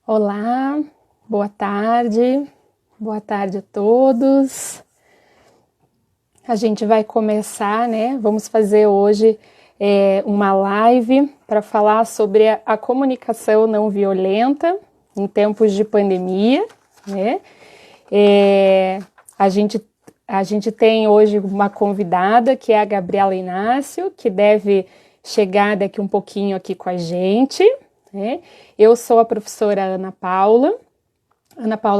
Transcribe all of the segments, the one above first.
Olá, boa tarde a todos. A gente vai começar, né? Vamos fazer hoje uma live para falar sobre a comunicação não violenta em tempos de pandemia, né? A gente tem hoje uma convidada que é a Gabriela Inácio, que deve chegar daqui um pouquinho aqui com a gente, né? Eu sou a professora Ana Paula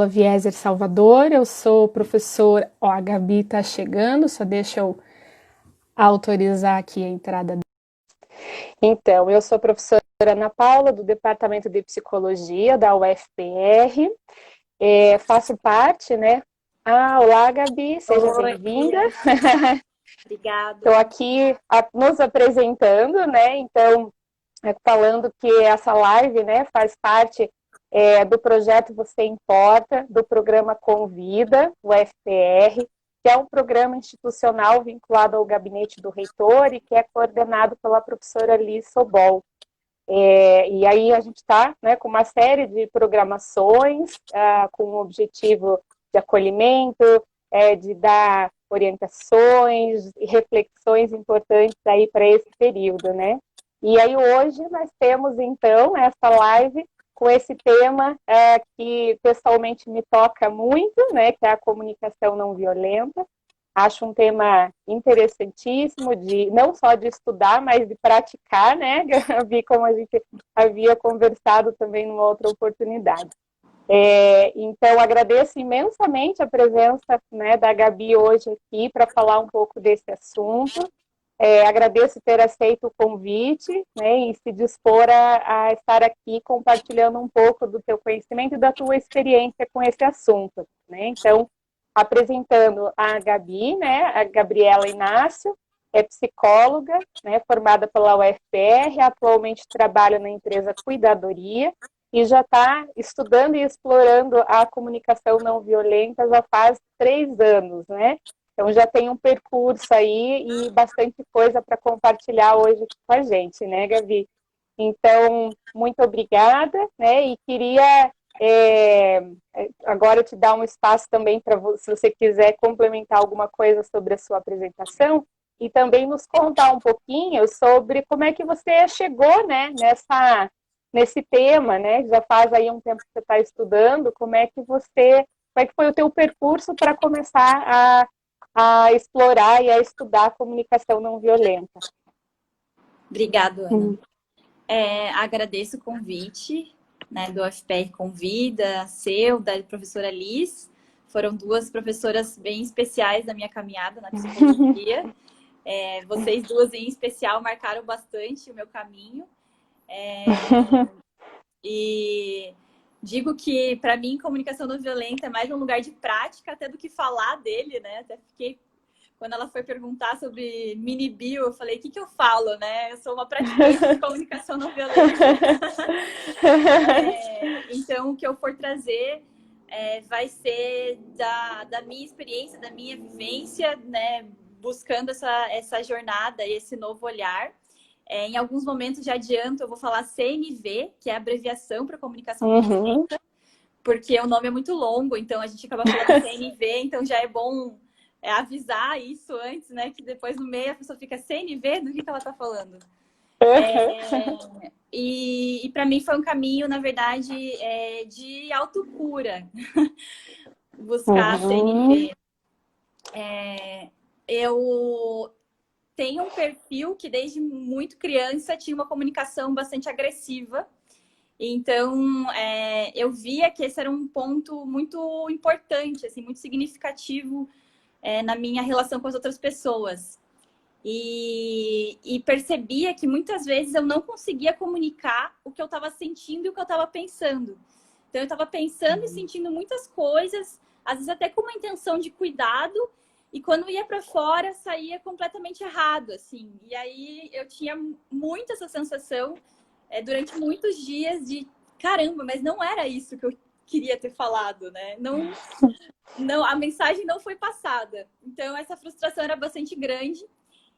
Vieser Salvador, eu sou professora. Ó, a Gabi está chegando, só deixa eu autorizar aqui a entrada. Então, eu sou a professora Ana Paula, do Departamento de Psicologia da UFPR, faço parte, né? Olá, Gabi, seja bem-vinda. Obrigada. Estou aqui nos apresentando, né? Então, falando que essa live, né, faz parte do projeto Você Importa, do programa Convida, o FPR, que é um programa institucional vinculado ao gabinete do reitor e que é coordenado pela professora Liz Sobol. E aí a gente está, né, com uma série de programações com o objetivo de acolhimento, de dar orientações e reflexões importantes aí para esse período, né? E aí hoje nós temos então essa live com esse tema que pessoalmente me toca muito, né, que é a comunicação não violenta. Acho um tema interessantíssimo, não só de estudar, mas de praticar, né, Gabi, como a gente havia conversado também numa outra oportunidade. Então, agradeço imensamente a presença, né, da Gabi hoje aqui para falar um pouco desse assunto. Agradeço ter aceito o convite, né, e se dispor a estar aqui compartilhando um pouco do teu conhecimento e da tua experiência com esse assunto, né? Então, apresentando a Gabi, né, a Gabriela Inácio, é psicóloga, né, formada pela UFPR, atualmente trabalha na empresa Cuidadoria e já está estudando e explorando a comunicação não violenta já faz 3 anos, né? Então já tem um percurso aí e bastante coisa para compartilhar hoje com a gente, né, Gabi? Então, muito obrigada, né? E queria agora te dar um espaço também para se você quiser complementar alguma coisa sobre a sua apresentação e também nos contar um pouquinho sobre como é que você chegou, né, nesse tema, né? Já faz aí um tempo que você está estudando, como é que foi o teu percurso para começar a explorar e a estudar a comunicação não violenta? Obrigado, Ana. Agradeço o convite, né, do UFPR Convida, seu, da professora Liz. Foram 2 professoras bem especiais da minha caminhada na psicologia. Vocês 2 em especial marcaram bastante o meu caminho. E digo que, para mim, comunicação não violenta é mais um lugar de prática até do que falar dele, né? Até fiquei... Quando ela foi perguntar sobre mini bio, eu falei, o que eu falo, né? Eu sou uma praticante de comunicação não violenta. Então, o que eu for trazer vai ser da minha experiência, da minha vivência, né? Buscando essa jornada e esse novo olhar. Em alguns momentos, já adianto, eu vou falar CNV, que é a abreviação para comunicação não violenta, porque o nome é muito longo, então a gente acaba falando CNV, então já é bom avisar isso antes, né? Que depois no meio a pessoa fica CNV, do que ela está falando. E para mim foi um caminho, na verdade, de autocura. Buscar CNV. Eu tenho um perfil que desde muito criança tinha uma comunicação bastante agressiva. Então, eu via que esse era um ponto muito importante, assim, muito significativo na minha relação com as outras pessoas. E percebia que muitas vezes eu não conseguia comunicar o que eu estava sentindo e o que eu estava pensando. Então, eu estava pensando e sentindo muitas coisas, às vezes até com uma intenção de cuidado, e quando ia para fora, saía completamente errado, assim. E aí eu tinha muito essa sensação durante muitos dias de caramba, mas não era isso que eu queria ter falado, né? Não, a mensagem não foi passada. Então, essa frustração era bastante grande.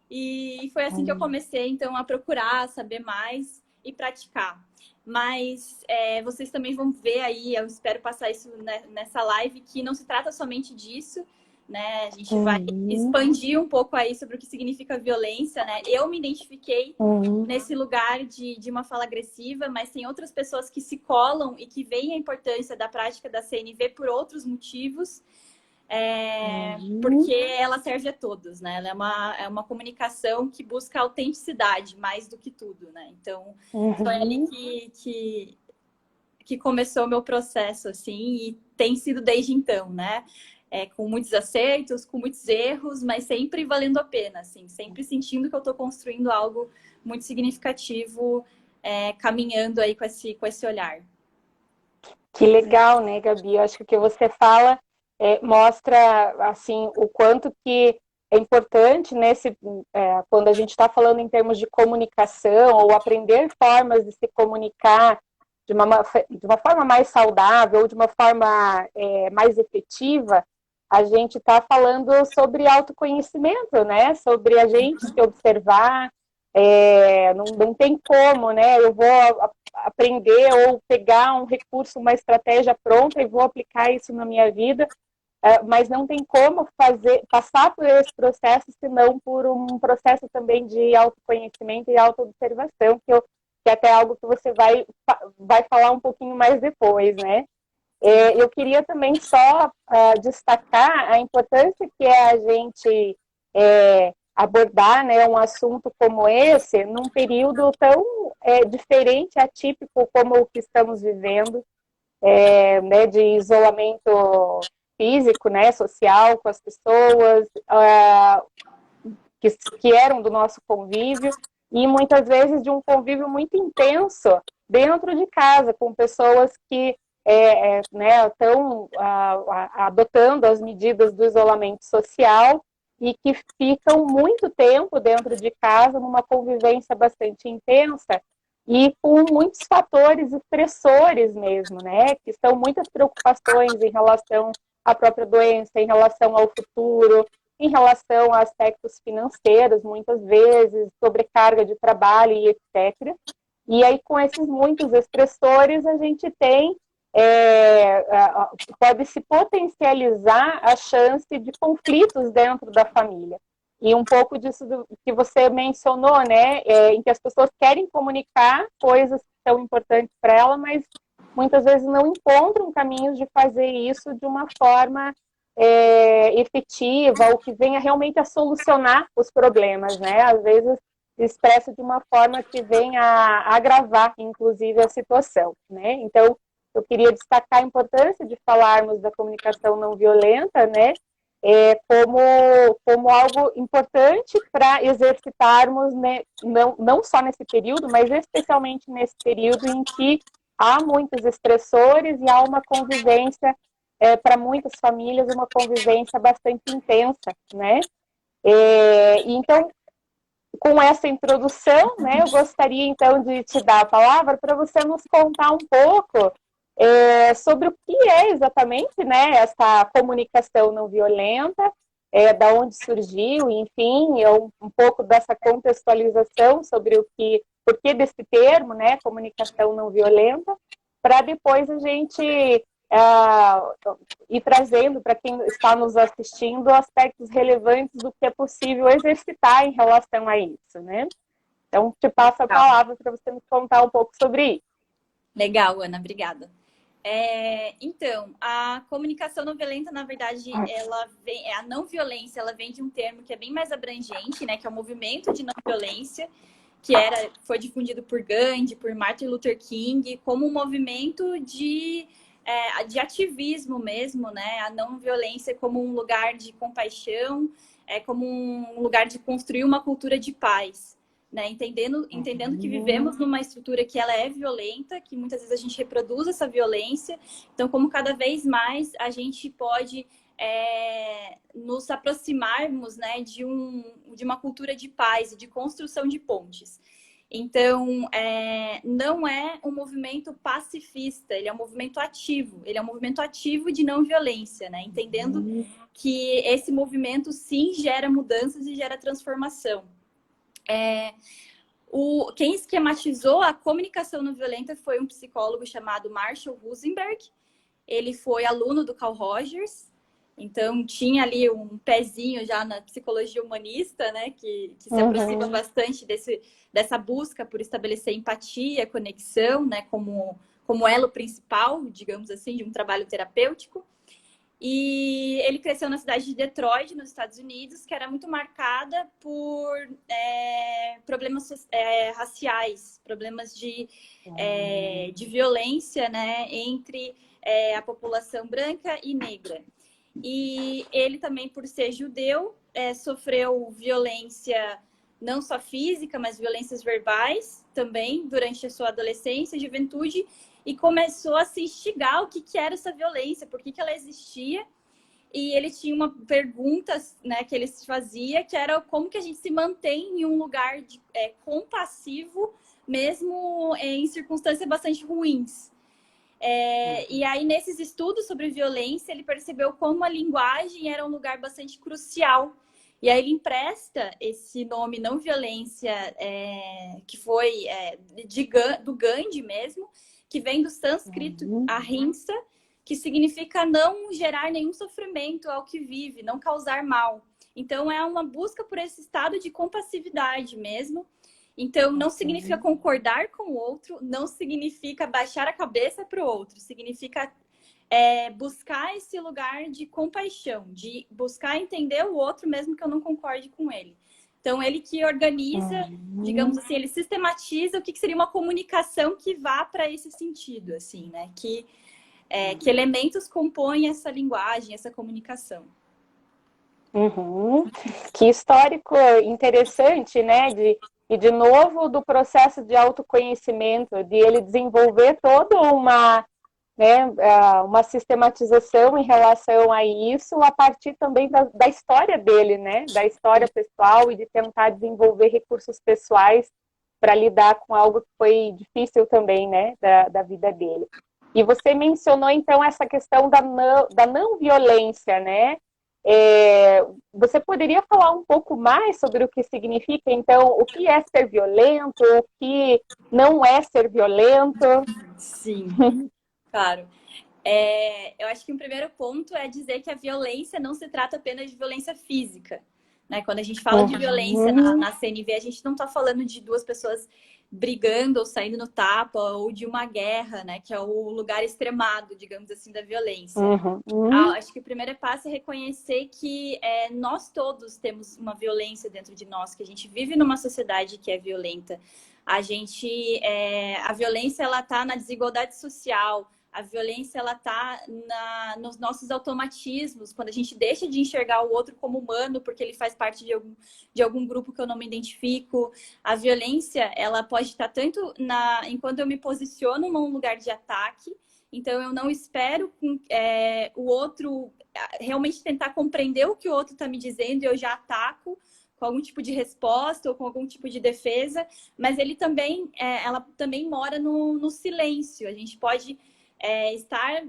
E foi assim que eu comecei, então, a procurar saber mais. e praticar. Mas vocês também vão ver aí, eu espero passar isso nessa live, que não se trata somente disso, né? A gente vai expandir um pouco aí sobre o que significa violência, né? Eu me identifiquei nesse lugar de uma fala agressiva, mas tem outras pessoas que se colam e que veem a importância da prática da CNV por outros motivos, porque ela serve a todos, né? Ela é uma comunicação que busca autenticidade mais do que tudo, né? Então, foi ali que começou o meu processo, assim, e tem sido desde então, né? Com muitos acertos, com muitos erros, mas sempre valendo a pena, assim, sempre sentindo que eu estou construindo algo muito significativo, caminhando aí com esse olhar. Que legal, né, Gabi? Eu acho que o que você fala mostra, assim, o quanto que é importante quando a gente está falando em termos de comunicação ou aprender formas de se comunicar de uma forma mais saudável ou de uma forma mais efetiva, a gente está falando sobre autoconhecimento, né? Sobre a gente se observar. Não tem como, né? Eu vou aprender ou pegar um recurso, uma estratégia pronta e vou aplicar isso na minha vida, mas não tem como passar por esse processo senão por um processo também de autoconhecimento e autoobservação, que é até algo que você vai falar um pouquinho mais depois, né? Eu queria também só destacar a importância que é a gente abordar, né, um assunto como esse num período tão diferente, atípico como o que estamos vivendo, né, de isolamento físico, né, social com as pessoas que eram do nosso convívio, e muitas vezes de um convívio muito intenso dentro de casa, com pessoas que né, estão adotando as medidas do isolamento social e que ficam muito tempo dentro de casa, numa convivência bastante intensa e com muitos fatores estressores mesmo, né? Que são muitas preocupações em relação à própria doença, em relação ao futuro, em relação a aspectos financeiros, muitas vezes, sobrecarga de trabalho e etc. E aí, com esses muitos estressores, a gente tem pode se potencializar a chance de conflitos dentro da família. E um pouco disso que você mencionou, né, em que as pessoas querem comunicar coisas que são importantes para ela, mas muitas vezes não encontram caminhos de fazer isso de uma forma efetiva ou que venha realmente a solucionar os problemas, né? Às vezes expressa de uma forma que venha a agravar, inclusive, a situação, né? Então, eu queria destacar a importância de falarmos da comunicação não violenta, né, como algo importante para exercitarmos, né, não só nesse período, mas especialmente nesse período em que há muitos estressores e há uma convivência, para muitas famílias, uma convivência bastante intensa, né? Então, com essa introdução, né, eu gostaria então de te dar a palavra para você nos contar um pouco sobre o que é exatamente, né, essa comunicação não violenta, da onde surgiu, enfim, um pouco dessa contextualização sobre por que desse termo, né, comunicação não violenta, para depois a gente ir trazendo para quem está nos assistindo aspectos relevantes do que é possível exercitar em relação a isso, né? Então, te passo a palavra para você nos contar um pouco sobre isso. Legal, Ana, obrigada. Então, a comunicação não violenta, na verdade, a não violência, ela vem de um termo que é bem mais abrangente, né? Que é o movimento de não violência, que foi difundido por Gandhi, por Martin Luther King, como um movimento de ativismo mesmo, né? A não violência como um lugar de compaixão, como um lugar de construir uma cultura de paz. Né? Entendendo que vivemos numa estrutura que ela é violenta, que muitas vezes a gente reproduz essa violência. Então, como cada vez mais a gente pode nos aproximarmos, né, de uma cultura de paz e de construção de pontes. Então, não é um movimento pacifista, ele é um movimento ativo. Ele é um movimento ativo de não violência, né? Entendendo que esse movimento, sim, gera mudanças e gera transformação. Quem esquematizou a comunicação não violenta foi um psicólogo chamado Marshall Rosenberg. Ele foi aluno do Carl Rogers, então tinha ali um pezinho já na psicologia humanista, né, que se aproxima bastante dessa busca por estabelecer empatia, conexão, né, como elo principal, digamos assim, de um trabalho terapêutico. E ele cresceu na cidade de Detroit, nos Estados Unidos, que era muito marcada por problemas raciais, problemas de violência, né, entre a população branca e negra. E ele também, por ser judeu, sofreu violência não só física, mas violências verbais também durante a sua adolescência e juventude, e começou a se instigar o que era essa violência, por que ela existia. E ele tinha uma pergunta, né, que ele se fazia, que era como que a gente se mantém em um lugar compassivo, mesmo em circunstâncias bastante ruins. E aí, nesses estudos sobre violência, ele percebeu como a linguagem era um lugar bastante crucial. E aí ele empresta esse nome não violência, que foi do Gandhi mesmo, que vem do sânscrito ahimsa, que significa não gerar nenhum sofrimento ao que vive, não causar mal. Então, é uma busca por esse estado de compassividade mesmo. Então, não significa concordar com o outro, não significa baixar a cabeça para o outro, significa buscar esse lugar de compaixão, de buscar entender o outro mesmo que eu não concorde com ele. Então, ele que organiza, digamos assim, ele sistematiza o que seria uma comunicação que vá para esse sentido, assim, né? Que elementos compõem essa linguagem, essa comunicação. Que histórico interessante, né? E, de novo, do processo de autoconhecimento, de ele desenvolver toda uma sistematização em relação a isso, a partir também da história dele, né? Da história pessoal, e de tentar desenvolver recursos pessoais para lidar com algo que foi difícil também, né? Da vida dele. E você mencionou, então, essa questão da não violência, né? Você poderia falar um pouco mais sobre o que significa, então, o que é ser violento, o que não é ser violento? Sim, claro. Eu acho que um primeiro ponto é dizer que a violência não se trata apenas de violência física, né? Quando a gente fala de violência na CNV, a gente não está falando de duas pessoas brigando ou saindo no tapa, ou de uma guerra, né? Que é o lugar extremado, digamos assim, da violência. Acho que o primeiro passo é reconhecer que nós todos temos uma violência dentro de nós, que a gente vive numa sociedade que é violenta. A violência, ela está na desigualdade social. A violência, ela está nos nossos automatismos, quando a gente deixa de enxergar o outro como humano, porque ele faz parte de algum grupo que eu não me identifico. A violência, ela pode estar tanto enquanto eu me posiciono num lugar de ataque, então eu não espero o outro realmente tentar compreender o que o outro está me dizendo e eu já ataco com algum tipo de resposta ou com algum tipo de defesa, mas ela também mora no silêncio. A gente pode estar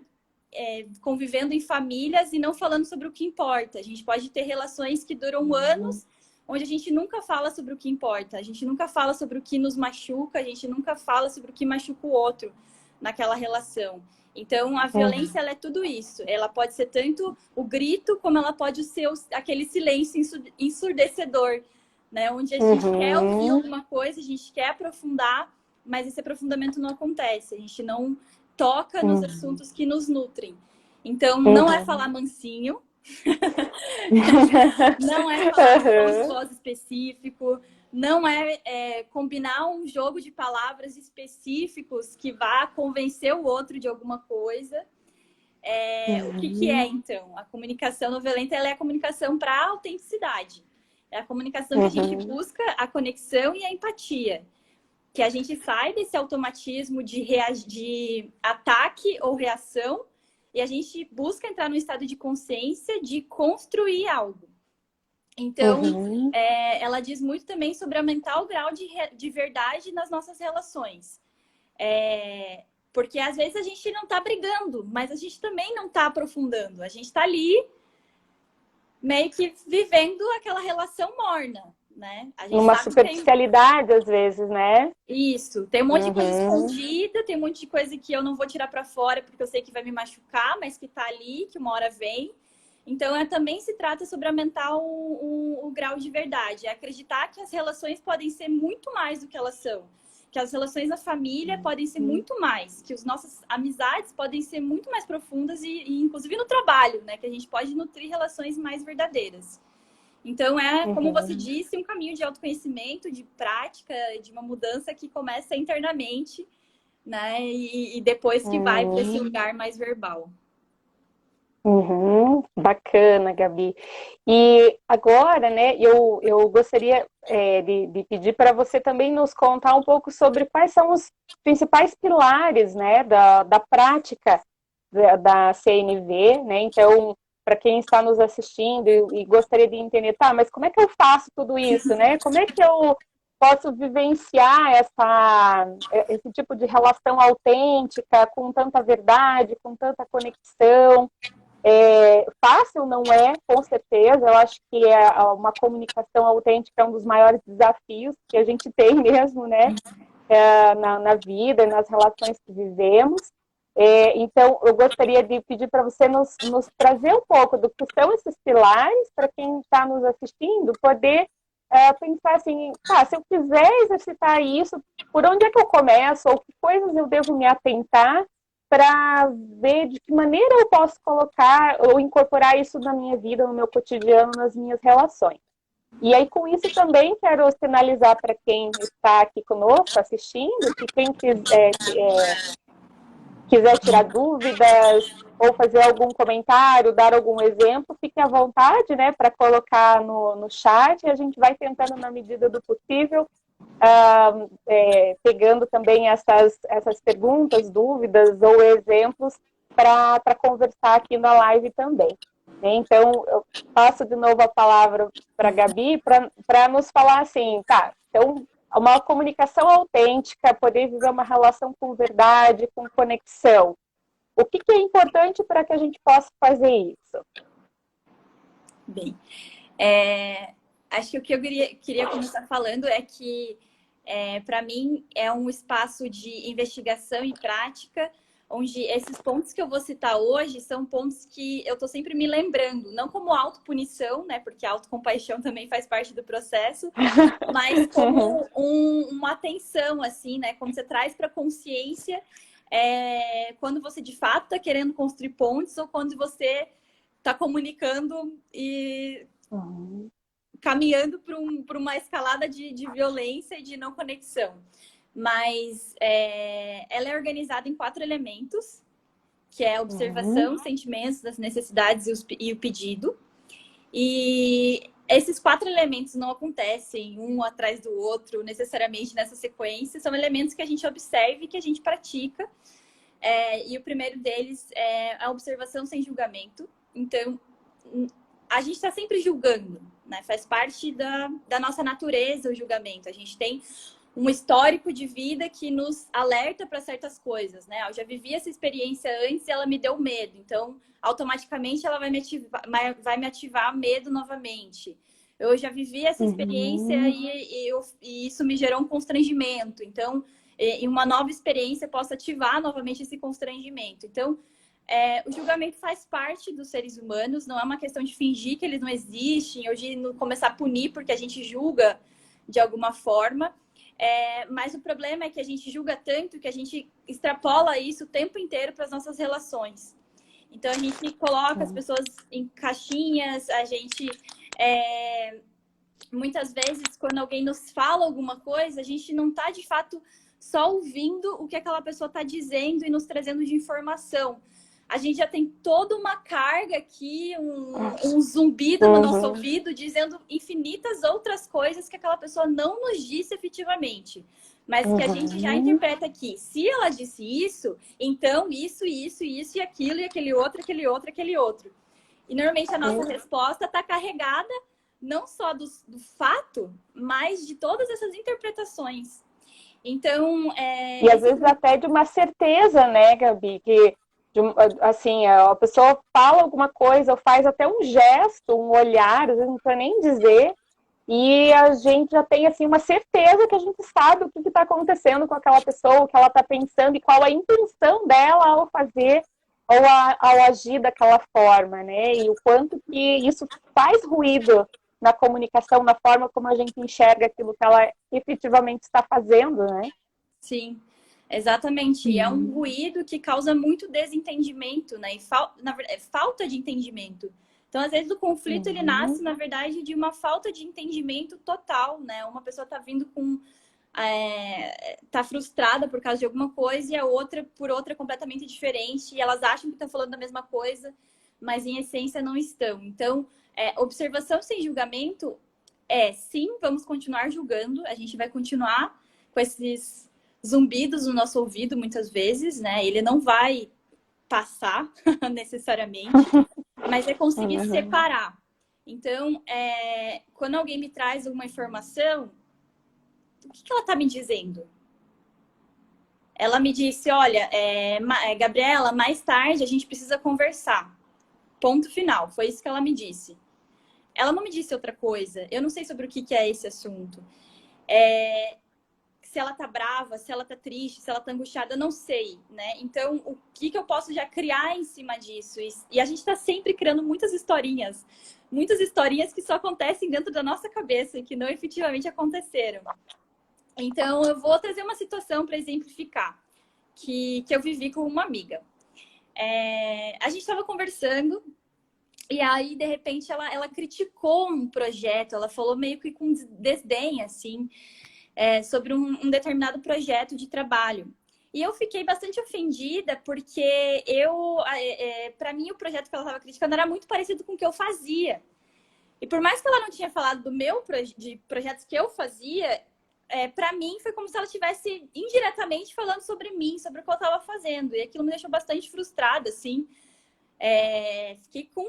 convivendo em famílias e não falando sobre o que importa. A gente pode ter relações que duram anos, onde a gente nunca fala sobre o que importa. A gente nunca fala sobre o que nos machuca, a gente nunca fala sobre o que machuca o outro naquela relação. Então, a violência, ela é tudo isso. Ela pode ser tanto o grito, como ela pode ser aquele silêncio ensurdecedor, né? Onde a gente quer ouvir alguma coisa, a gente quer aprofundar, mas esse aprofundamento não acontece. A gente não toca nos assuntos que nos nutrem. Então, não é falar mansinho, não é falar um tom de voz específico, não é combinar um jogo de palavras específicos que vá convencer o outro de alguma coisa. O que é, então? A comunicação não violenta, ela é a comunicação para a autenticidade. É a comunicação que a gente busca a conexão e a empatia. Que a gente sai desse automatismo de ataque ou reação e a gente busca entrar no estado de consciência de construir algo. Então, ela diz muito também sobre aumentar o grau de verdade nas nossas relações. Porque às vezes a gente não está brigando, mas a gente também não está aprofundando. A gente está ali meio que vivendo aquela relação morna. né? A gente Numa sabe que tem... superficialidade, às vezes, né? Isso, tem um monte de coisa escondida, tem um monte de coisa que eu não vou tirar para fora porque eu sei que vai me machucar, mas que tá ali, que uma hora vem. Então, também se trata sobre aumentar o grau de verdade. É acreditar que as relações podem ser muito mais do que elas são. Que as relações na família podem ser muito mais. Que as nossas amizades podem ser muito mais profundas e inclusive no trabalho, né? Que a gente pode nutrir relações mais verdadeiras. Então, como você disse, um caminho de autoconhecimento, de prática, de uma mudança que começa internamente, né? E depois que vai para esse lugar mais verbal. Bacana, Gabi. E agora, né, eu gostaria de pedir para você também nos contar um pouco sobre quais são os principais pilares, né, da prática da CNV, né? Então, para quem está nos assistindo e gostaria de entender, tá, mas como é que eu faço tudo isso, né? Como é que eu posso vivenciar esse tipo de relação autêntica, com tanta verdade, com tanta conexão? Fácil não é, com certeza. Eu acho que uma comunicação autêntica é um dos maiores desafios que a gente tem mesmo, né? Na vida, nas relações que vivemos. Então, eu gostaria de pedir para você nos trazer um pouco do que são esses pilares, para quem está nos assistindo, poder pensar assim, se eu quiser exercitar isso, por onde é que eu começo? Ou que coisas eu devo me atentar para ver de que maneira eu posso colocar ou incorporar isso na minha vida, no meu cotidiano, nas minhas relações. E aí, com isso, também quero sinalizar para quem está aqui conosco, assistindo, que quem quiser tirar dúvidas ou fazer algum comentário, dar algum exemplo, fique à vontade, né, para colocar no chat, e a gente vai tentando, na medida do possível, pegando também essas perguntas, dúvidas ou exemplos para conversar aqui na live também. Então, eu passo de novo a palavra para a Gabi para nos falar assim, tá, então, uma comunicação autêntica, poder viver uma relação com verdade, com conexão. O que é importante para que a gente possa fazer isso? Bem, acho que o que eu queria começar falando é que, para mim, é um espaço de investigação e prática, onde esses pontos que eu vou citar hoje são pontos que eu estou sempre me lembrando, não como autopunição, né? Porque a autocompaixão também faz parte do processo, mas como uma atenção, assim, né? Quando você traz para a consciência, quando você de fato está querendo construir pontes ou quando você está comunicando e caminhando para uma escalada de violência e de não conexão. Mas ela é organizada em 4 elementos, que é a observação, sentimentos, as necessidades e o pedido. E esses 4 elementos não acontecem um atrás do outro, necessariamente nessa sequência. São elementos que a gente observa e que a gente pratica. E o primeiro deles é a observação sem julgamento. Então, a gente está sempre julgando, né? Faz parte da nossa natureza o julgamento. A gente tem um histórico de vida que nos alerta para certas coisas, né? Eu já vivi essa experiência antes e ela me deu medo. Então, automaticamente, ela vai me ativar medo novamente. Eu já vivi essa experiência e isso me gerou um constrangimento. Então, em uma nova experiência, eu posso ativar novamente esse constrangimento. Então, o julgamento faz parte dos seres humanos. Não é uma questão de fingir que eles não existem ou de começar a punir porque a gente julga de alguma forma. Mas o problema é que a gente julga tanto que a gente extrapola isso o tempo inteiro para as nossas relações. Então, a gente coloca as pessoas em caixinhas, a gente... muitas vezes, quando alguém nos fala alguma coisa, a gente não está, de fato, só ouvindo o que aquela pessoa está dizendo e nos trazendo de informação. A gente já tem toda uma carga aqui, um zumbido no nosso ouvido, dizendo infinitas outras coisas que aquela pessoa não nos disse efetivamente. Mas que a gente já interpreta aqui. Se ela disse isso, então isso, e aquilo, e aquele outro. E normalmente a nossa resposta está carregada não só do fato, mas de todas essas interpretações. Então, E às vezes até de uma certeza, né, Gabi? Que assim, a pessoa fala alguma coisa ou faz até um gesto, um olhar, às vezes não precisa nem dizer, e a gente já tem assim uma certeza que a gente sabe o que está acontecendo com aquela pessoa, o que ela está pensando e qual a intenção dela ao fazer ou ao agir daquela forma, né? E o quanto que isso faz ruído na comunicação, na forma como a gente enxerga aquilo que ela efetivamente está fazendo, né? Sim, exatamente. E é um ruído que causa muito desentendimento, né? E na verdade, falta de entendimento. Então, às vezes, o conflito ele nasce, na verdade, de uma falta de entendimento total, né? Uma pessoa tá vindo com tá frustrada por causa de alguma coisa e a outra por outra completamente diferente, e elas acham que estão falando a mesma coisa, mas em essência não estão. Então, observação sem julgamento sim, vamos continuar julgando, a gente vai continuar com esses zumbidos no nosso ouvido muitas vezes, né? Ele não vai passar necessariamente, mas é conseguir separar. Então, quando alguém me traz uma informação, o que ela está me dizendo? Ela me disse, olha, Gabriela, mais tarde a gente precisa conversar. Ponto final. Foi isso que ela me disse. Ela não me disse outra coisa. Eu não sei sobre o que é esse assunto. Se ela tá brava, se ela tá triste, se ela tá angustiada, eu não sei, né? Então, o que eu posso já criar em cima disso? E a gente tá sempre criando muitas historinhas que só acontecem dentro da nossa cabeça e que não efetivamente aconteceram. Então, eu vou trazer uma situação para exemplificar que eu vivi com uma amiga. A gente estava conversando e aí, de repente, ela criticou um projeto, ela falou meio que com desdém, assim, sobre um determinado projeto de trabalho. E eu fiquei bastante ofendida porque para mim, o projeto que ela estava criticando era muito parecido com o que eu fazia. E por mais que ela não tinha falado de projetos que eu fazia, para mim foi como se ela estivesse indiretamente falando sobre mim, sobre o que eu estava fazendo. E aquilo me deixou bastante frustrada, assim. Fiquei com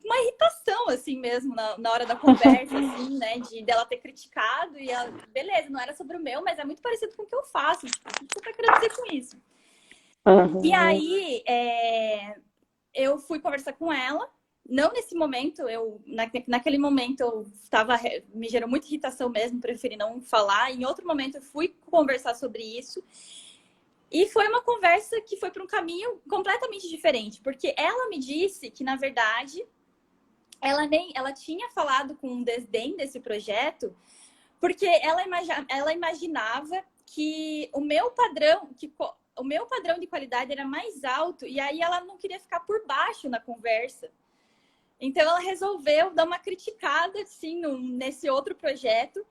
uma irritação, assim mesmo, na hora da conversa, assim, né? Dela ter criticado e ela, beleza, não era sobre o meu, mas é muito parecido com o que eu faço. Tipo, o que você tá querendo dizer com isso? E aí, eu fui conversar com ela. Não nesse momento, naquele momento me gerou muita irritação mesmo, preferi não falar. Em outro momento eu fui conversar sobre isso. E foi uma conversa que foi para um caminho completamente diferente, porque ela me disse que, na verdade, ela tinha falado com um desdém desse projeto, porque ela imaginava que o meu padrão de qualidade era mais alto, e aí ela não queria ficar por baixo na conversa. Então, ela resolveu dar uma criticada, assim, nesse outro projeto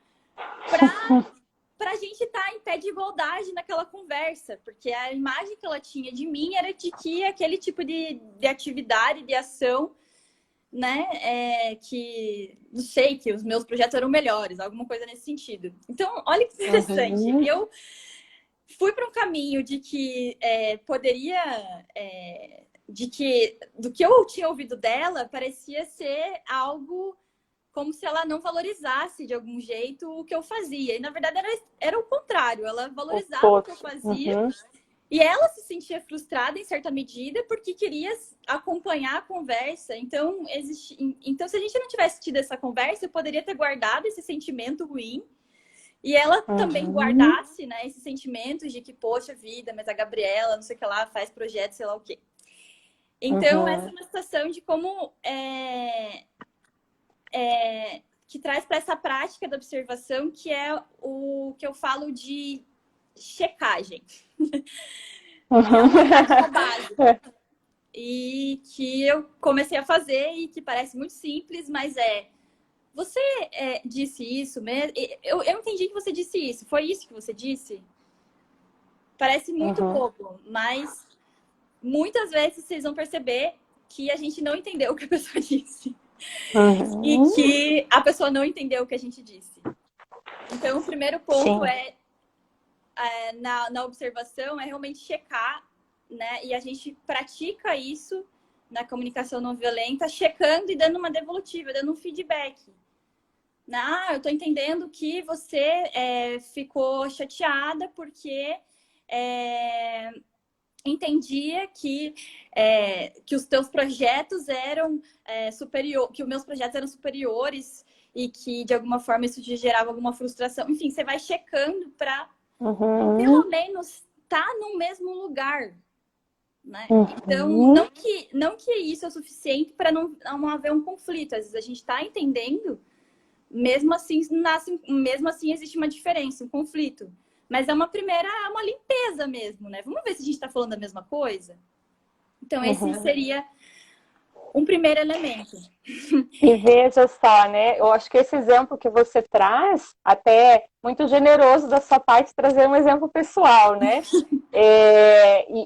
para a gente estar em pé de igualdade naquela conversa. Porque a imagem que ela tinha de mim era de que aquele tipo de atividade, de ação, né, que, não sei, que os meus projetos eram melhores, alguma coisa nesse sentido. Então, olha que interessante. Eu fui para um caminho de que poderia... do que eu tinha ouvido dela, parecia ser algo como se ela não valorizasse de algum jeito o que eu fazia. E, na verdade, era o contrário. Ela valorizava o que eu fazia. E ela se sentia frustrada, em certa medida, porque queria acompanhar a conversa. Então, se a gente não tivesse tido essa conversa, eu poderia ter guardado esse sentimento ruim. E ela também guardasse, né, esse sentimento de que, poxa vida, mas a Gabriela, não sei o que lá, faz projeto, sei lá o quê. Então, essa é uma situação de como que traz para essa prática da observação, que é o que eu falo de checagem. É uma prática básica. E que eu comecei a fazer e que parece muito simples, mas você disse isso mesmo? Eu entendi que você disse isso. Foi isso que você disse? Parece muito bobo, mas muitas vezes vocês vão perceber que a gente não entendeu o que a pessoa disse. E que a pessoa não entendeu o que a gente disse. Então, o primeiro ponto na observação é realmente checar, né? E a gente pratica isso na comunicação não violenta, checando e dando uma devolutiva, dando um feedback. Eu tô entendendo que você ficou chateada porque entendia que os teus projetos eram que os meus projetos eram superiores e que de alguma forma isso te gerava alguma frustração. Enfim, você vai checando para Uhum. pelo menos estar no mesmo lugar, né? Então, Uhum. não que isso é o suficiente para não haver um conflito. Às vezes a gente está entendendo, mesmo assim existe uma diferença, um conflito. Mas é uma limpeza mesmo, né? Vamos ver se a gente está falando a mesma coisa? Então, esse Uhum. seria um primeiro elemento. E veja só, né? Eu acho que esse exemplo que você traz, até é muito generoso da sua parte trazer um exemplo pessoal, né?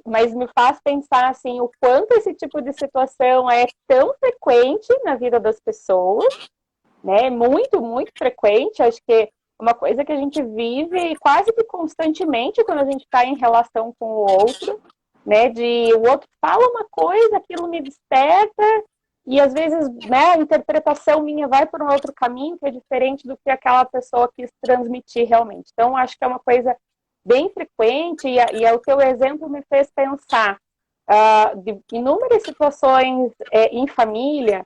Mas me faz pensar assim, o quanto esse tipo de situação é tão frequente na vida das pessoas, né? Muito, muito frequente. Acho que é uma coisa que a gente vive quase que constantemente quando a gente está em relação com o outro, né? De o outro fala uma coisa, aquilo me desperta, e às vezes, né, a interpretação minha vai por um outro caminho que é diferente do que aquela pessoa quis transmitir realmente. Então, acho que é uma coisa bem frequente, e o teu exemplo me fez pensar de inúmeras situações em família,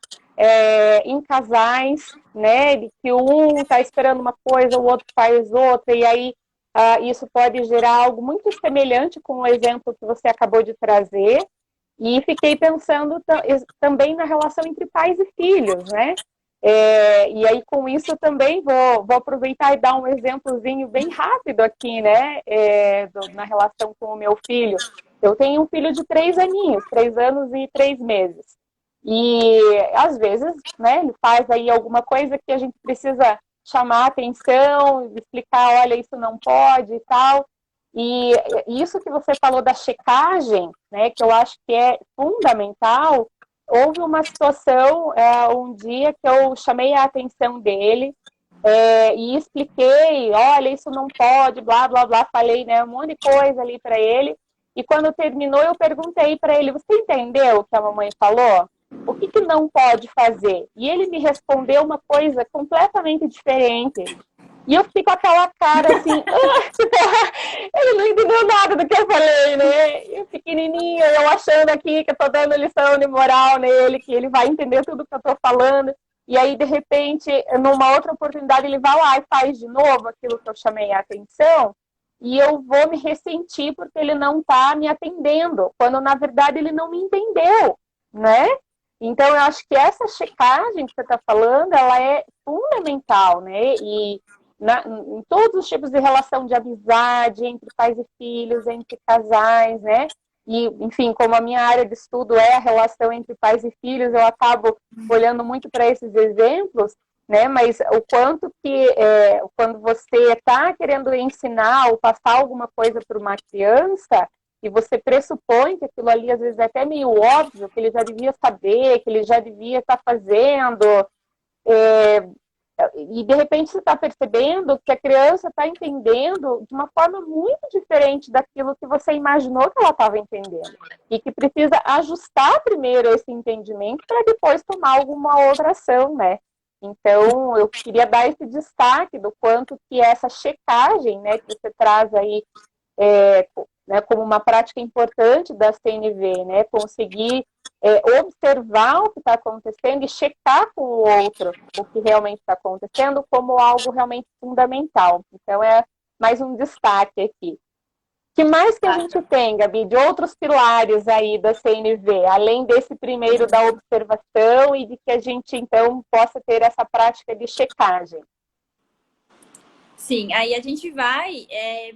em casais, né, de que um está esperando uma coisa, o outro faz outra, e aí isso pode gerar algo muito semelhante com o exemplo que você acabou de trazer, e fiquei pensando também na relação entre pais e filhos, né? E aí, com isso, também vou aproveitar e dar um exemplozinho bem rápido aqui, né? Na relação com o meu filho. Eu tenho um filho de 3 aninhos, 3 anos e 3 meses. E, às vezes, né, ele faz aí alguma coisa que a gente precisa chamar a atenção, explicar, olha, isso não pode e tal. E isso que você falou da checagem, né, que eu acho que é fundamental, houve uma situação um dia que eu chamei a atenção dele e expliquei, olha, isso não pode, blá, blá, blá, falei, né, um monte de coisa ali para ele. E quando terminou, eu perguntei para ele, você entendeu o que a mamãe falou? O que não pode fazer? E ele me respondeu uma coisa completamente diferente. E eu fiquei com aquela cara assim, ele não entendeu nada do que eu falei, né? Eu pequenininha, eu achando aqui que eu tô dando lição de moral nele, que ele vai entender tudo que eu tô falando. E aí, de repente, numa outra oportunidade, ele vai lá e faz de novo aquilo que eu chamei a atenção, e eu vou me ressentir porque ele não tá me atendendo, quando na verdade ele não me entendeu, né? Então, eu acho que essa checagem que você está falando, ela é fundamental, né? E em todos os tipos de relação de amizade, entre pais e filhos, entre casais, né? E, enfim, como a minha área de estudo é a relação entre pais e filhos, eu acabo olhando muito para esses exemplos, né? Mas o quanto que, quando você está querendo ensinar ou passar alguma coisa para uma criança, e você pressupõe que aquilo ali, às vezes, é até meio óbvio, que ele já devia saber, que ele já devia estar fazendo, e de repente você está percebendo que a criança está entendendo de uma forma muito diferente daquilo que você imaginou que ela estava entendendo. E que precisa ajustar primeiro esse entendimento para depois tomar alguma outra ação, né? Então, eu queria dar esse destaque do quanto que essa checagem, né, que você traz aí né, como uma prática importante da CNV, né, conseguir observar o que está acontecendo e checar com o outro o que realmente está acontecendo como algo realmente fundamental. Então, é mais um destaque aqui. Que mais que a gente tem, Gabi, de outros pilares aí da CNV, além desse primeiro da observação e de que a gente, então, possa ter essa prática de checagem? Sim, aí a gente vai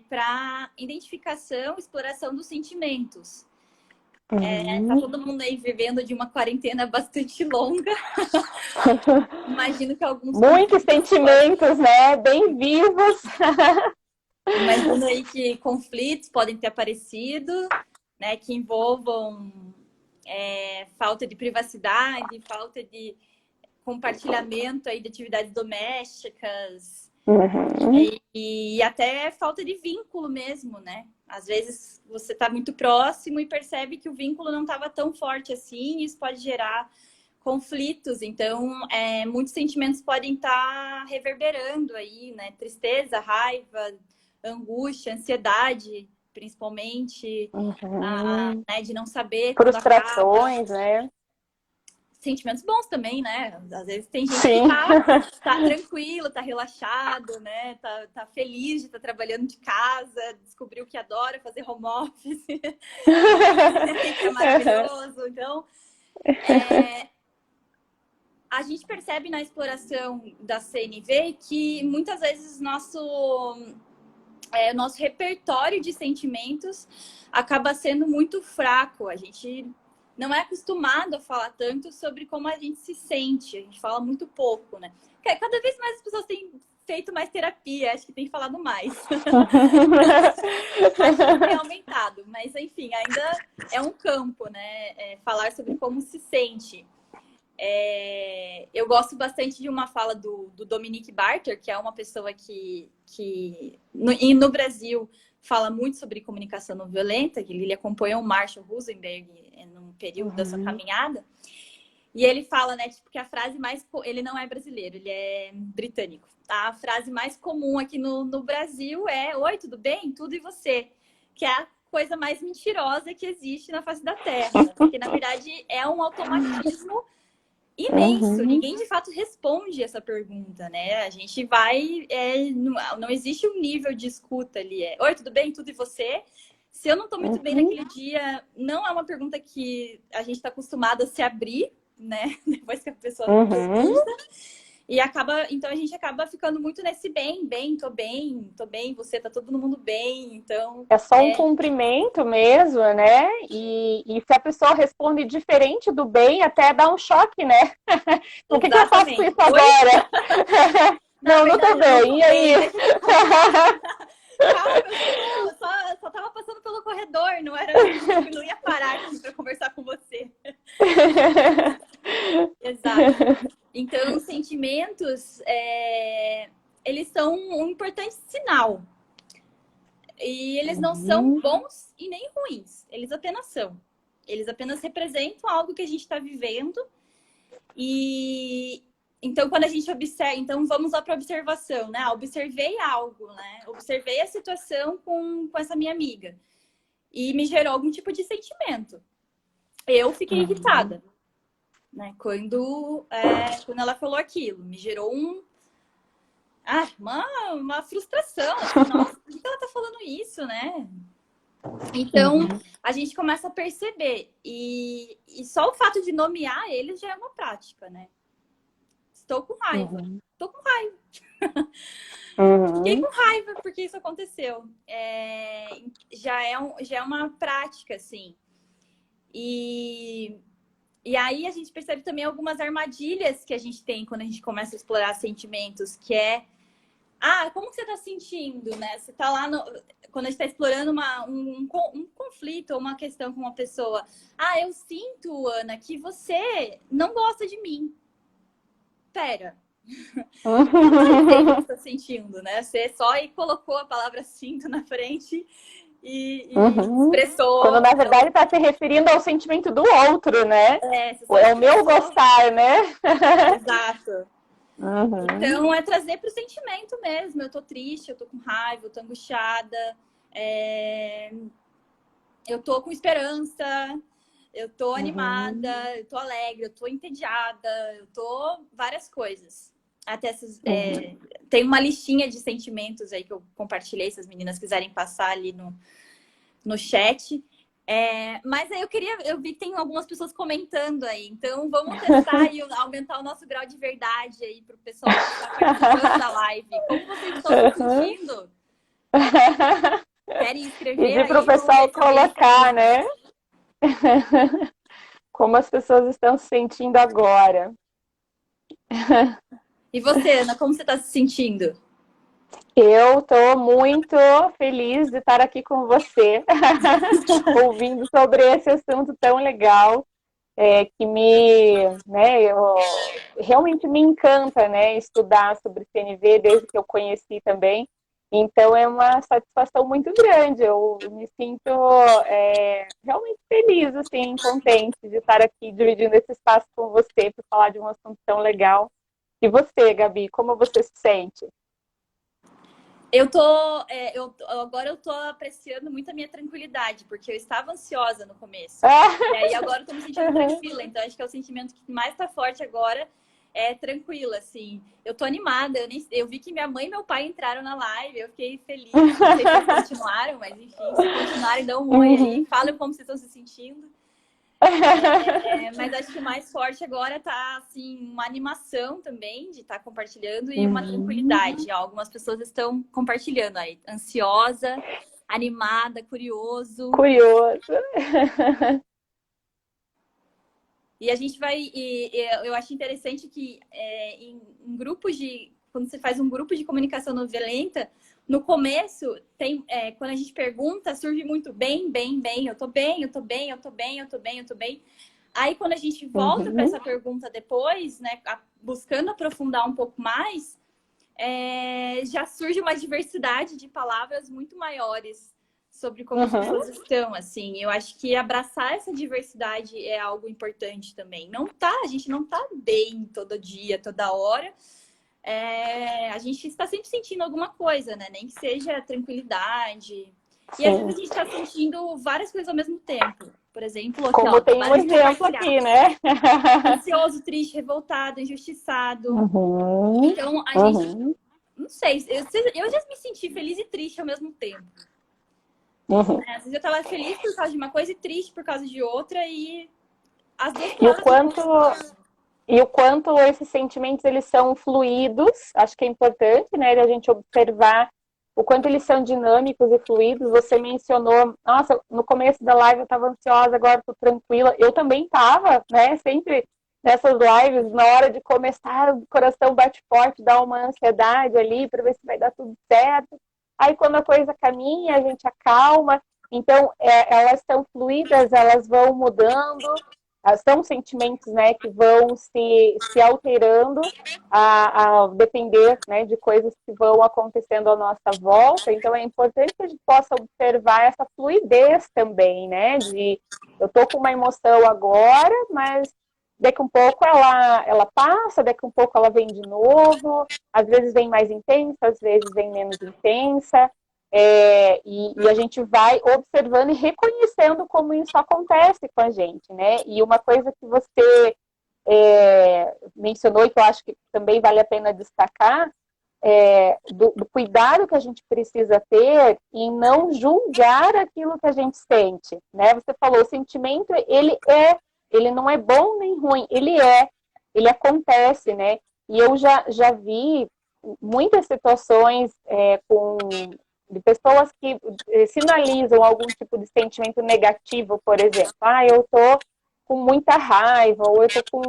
para identificação, exploração dos sentimentos. Tá todo mundo aí vivendo de uma quarentena bastante longa. Imagino que alguns muitos sentimentos, né? Bem vivos. Imagino aí que conflitos podem ter aparecido, né? Que envolvam falta de privacidade, falta de compartilhamento aí de atividades domésticas. E até falta de vínculo mesmo, né? Às vezes você está muito próximo e percebe que o vínculo não estava tão forte assim, e isso pode gerar conflitos. Então, muitos sentimentos podem estar reverberando aí, né? Tristeza, raiva, angústia, ansiedade, principalmente, né? De não saber quando acaba. Frustrações, né? sentimentos bons também, né? Às vezes tem gente Sim. que tá tranquilo, tá relaxado, né? Tá feliz de estar trabalhando de casa, descobriu que adora fazer home office, que é maravilhoso. Então, a gente percebe na exploração da CNV que muitas vezes nosso repertório de sentimentos acaba sendo muito fraco. A gente não é acostumado a falar tanto sobre como a gente se sente. A gente fala muito pouco, né? Cada vez mais as pessoas têm feito mais terapia, acho que tem falado mais. Acho que tem aumentado, mas enfim, ainda é um campo, né? Falar sobre como se sente. Eu gosto bastante de uma fala do Dominique Barter, que é uma pessoa que no Brasil fala muito sobre comunicação não violenta, que ele acompanhou o Marshall Rosenberg num período da sua caminhada, e ele fala, né, tipo, que a frase mais... Ele não é brasileiro, ele é britânico. Tá? A frase mais comum aqui no Brasil é: oi, tudo bem? Tudo e você? Que é a coisa mais mentirosa que existe na face da Terra, porque na verdade é um automatismo imenso. Ninguém de fato responde essa pergunta, né? A gente vai... não existe um nível de escuta ali. Oi, tudo bem? Tudo e você? Se eu não tô muito bem naquele dia, não é uma pergunta que a gente tá acostumado a se abrir, né? Depois que a pessoa responda. E então a gente acaba ficando muito nesse tô bem, você, tá todo mundo bem, então... É só um cumprimento mesmo, né? E se a pessoa responde diferente do bem, até dá um choque, né? Por que eu faço isso agora? Não tô bem, e aí? Calma, eu só tava passando pelo corredor, não ia parar aqui pra conversar com você. Exato. Então, sentimentos, eles são um importante sinal. E eles não são bons e nem ruins. Eles apenas são. Eles apenas representam algo que a gente está vivendo. E então, quando a gente observa... Então, vamos lá para a observação, né? Observei algo, né? Observei a situação com essa minha amiga. E me gerou algum tipo de sentimento. Eu fiquei irritada, né? Quando ela falou aquilo. Me gerou uma frustração. Nossa, por que ela tá falando isso, né? Então, a gente começa a perceber. E só o fato de nomear eles já é uma prática, né? Estou com raiva. Estou com raiva. Fiquei com raiva porque isso aconteceu. Já é uma prática, assim. E aí a gente percebe também algumas armadilhas que a gente tem quando a gente começa a explorar sentimentos, que é... como que você está sentindo, né? Você está lá quando a gente está explorando um conflito ou uma questão com uma pessoa. Eu sinto, Ana, que você não gosta de mim. Pera. Não sei o que você está sentindo, né? Você só colocou a palavra sinto na frente e expressou. Quando na verdade está se referindo ao sentimento do outro, né? É o meu gostar, né? Exato. Então, é trazer para o sentimento mesmo. Eu tô triste, eu tô com raiva, eu tô angustiada, eu tô com esperança, eu tô animada, eu tô alegre, eu tô entediada, eu tô várias coisas. Até tem uma listinha de sentimentos aí que eu compartilhei, se as meninas quiserem passar ali no chat. Mas aí eu vi que tem algumas pessoas comentando aí, então vamos testar e aumentar o nosso grau de verdade aí para o pessoal que está participando da live. Como vocês estão se sentindo? Querem escrever aí? Pedir para o pessoal colocar, né? Como as pessoas estão se sentindo agora. E você, Ana, como você está se sentindo? Eu estou muito feliz de estar aqui com você, ouvindo sobre esse assunto tão legal, que realmente me encanta, né, estudar sobre CNV desde que eu conheci também. Então é uma satisfação muito grande. Eu me sinto realmente feliz, assim, contente de estar aqui dividindo esse espaço com você para falar de um assunto tão legal. E você, Gabi, como você se sente? Agora eu tô apreciando muito a minha tranquilidade, porque eu estava ansiosa no começo. Ah, E aí agora eu tô me sentindo uhum. tranquila. Então acho que é o sentimento que mais tá forte agora é tranquila, assim. Eu tô animada. Eu vi que minha mãe e meu pai entraram na live, eu fiquei feliz. Não sei se eles continuaram, mas enfim, se continuarem, dão um oi aí. Uhum. Falem como vocês estão se sentindo. Mas acho que o mais forte agora tá, assim, uma animação também de estar compartilhando e uma Uhum. tranquilidade. Ó, algumas pessoas estão compartilhando aí, ansiosa, animada, curioso. Curioso. E a gente vai. Eu acho interessante que em grupos de. Quando você faz um grupo de comunicação não violenta, no começo, quando a gente pergunta, surge muito bem, bem, bem, eu tô bem, eu tô bem, eu tô bem, eu tô bem, eu tô bem. Aí, quando a gente volta para Uhum. essa pergunta depois, né, buscando aprofundar um pouco mais, já surge uma diversidade de palavras muito maiores sobre como as Uhum. pessoas estão, assim. Eu acho que abraçar essa diversidade é algo importante também. A gente não tá bem todo dia, toda hora. A gente está sempre sentindo alguma coisa, né? Nem que seja tranquilidade. E às vezes Sim. a gente está sentindo várias coisas ao mesmo tempo. Por exemplo, aqui, ó, Como tem um acabaram de exemplo compartilhar. aqui, né? Ansioso, triste, revoltado, injustiçado. Uhum. Então, a gente Uhum. não sei, eu já me senti feliz e triste ao mesmo tempo. Uhum. Às vezes eu tava feliz por causa de uma coisa e triste por causa de outra, e as duas E o palavras me quanto emocionam. E o quanto esses sentimentos eles são fluidos, acho que é importante, né, a gente observar o quanto eles são dinâmicos e fluidos. Você mencionou, nossa, no começo da live eu estava ansiosa, agora estou tranquila. Eu também estava, né, sempre nessas lives, na hora de começar, o coração bate forte, dá uma ansiedade ali para ver se vai dar tudo certo. Aí quando a coisa caminha, a gente acalma. Então, elas são fluidas, elas vão mudando, são sentimentos, né, que vão se alterando a depender, né, de coisas que vão acontecendo à nossa volta. Então é importante que a gente possa observar essa fluidez também, né, de eu tô com uma emoção agora, mas daqui um pouco ela passa, daqui um pouco ela vem de novo, às vezes vem mais intensa, às vezes vem menos intensa. E a gente vai observando e reconhecendo como isso acontece com a gente, né? E uma coisa que você mencionou e que eu acho que também vale a pena destacar do cuidado que a gente precisa ter em não julgar aquilo que a gente sente, né? Você falou, o sentimento, ele não é bom nem ruim, ele acontece, né? E eu já vi muitas situações de pessoas que sinalizam algum tipo de sentimento negativo, por exemplo. Ah, eu tô com muita raiva, ou eu tô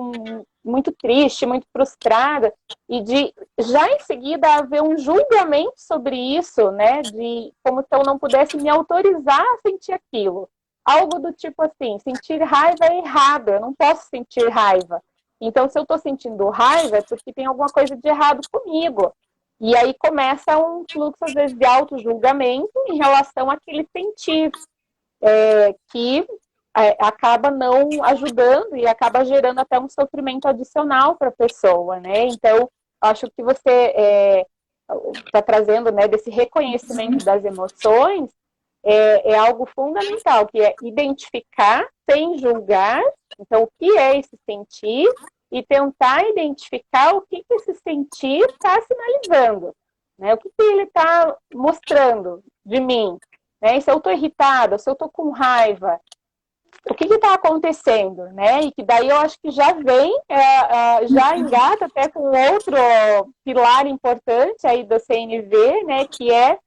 muito triste, muito frustrada, e de já em seguida haver um julgamento sobre isso, né? De como se eu não pudesse me autorizar a sentir aquilo. Algo do tipo assim, sentir raiva é errado, eu não posso sentir raiva. Então, se eu estou sentindo raiva, é porque tem alguma coisa de errado comigo. E aí começa um fluxo, às vezes, de auto-julgamento em relação àquele sentir, que acaba não ajudando e acaba gerando até um sofrimento adicional para a pessoa, né? Então, acho que você está trazendo, né, desse reconhecimento das emoções, é algo fundamental, que é identificar sem julgar, então, o que é esse sentir, e tentar identificar o que esse sentir está sinalizando, né? O que ele está mostrando de mim, né? E se eu estou irritada, se eu estou com raiva, o que está acontecendo, né? E que daí eu acho que já vem, já engata até com outro pilar importante aí do CNV, né? Que é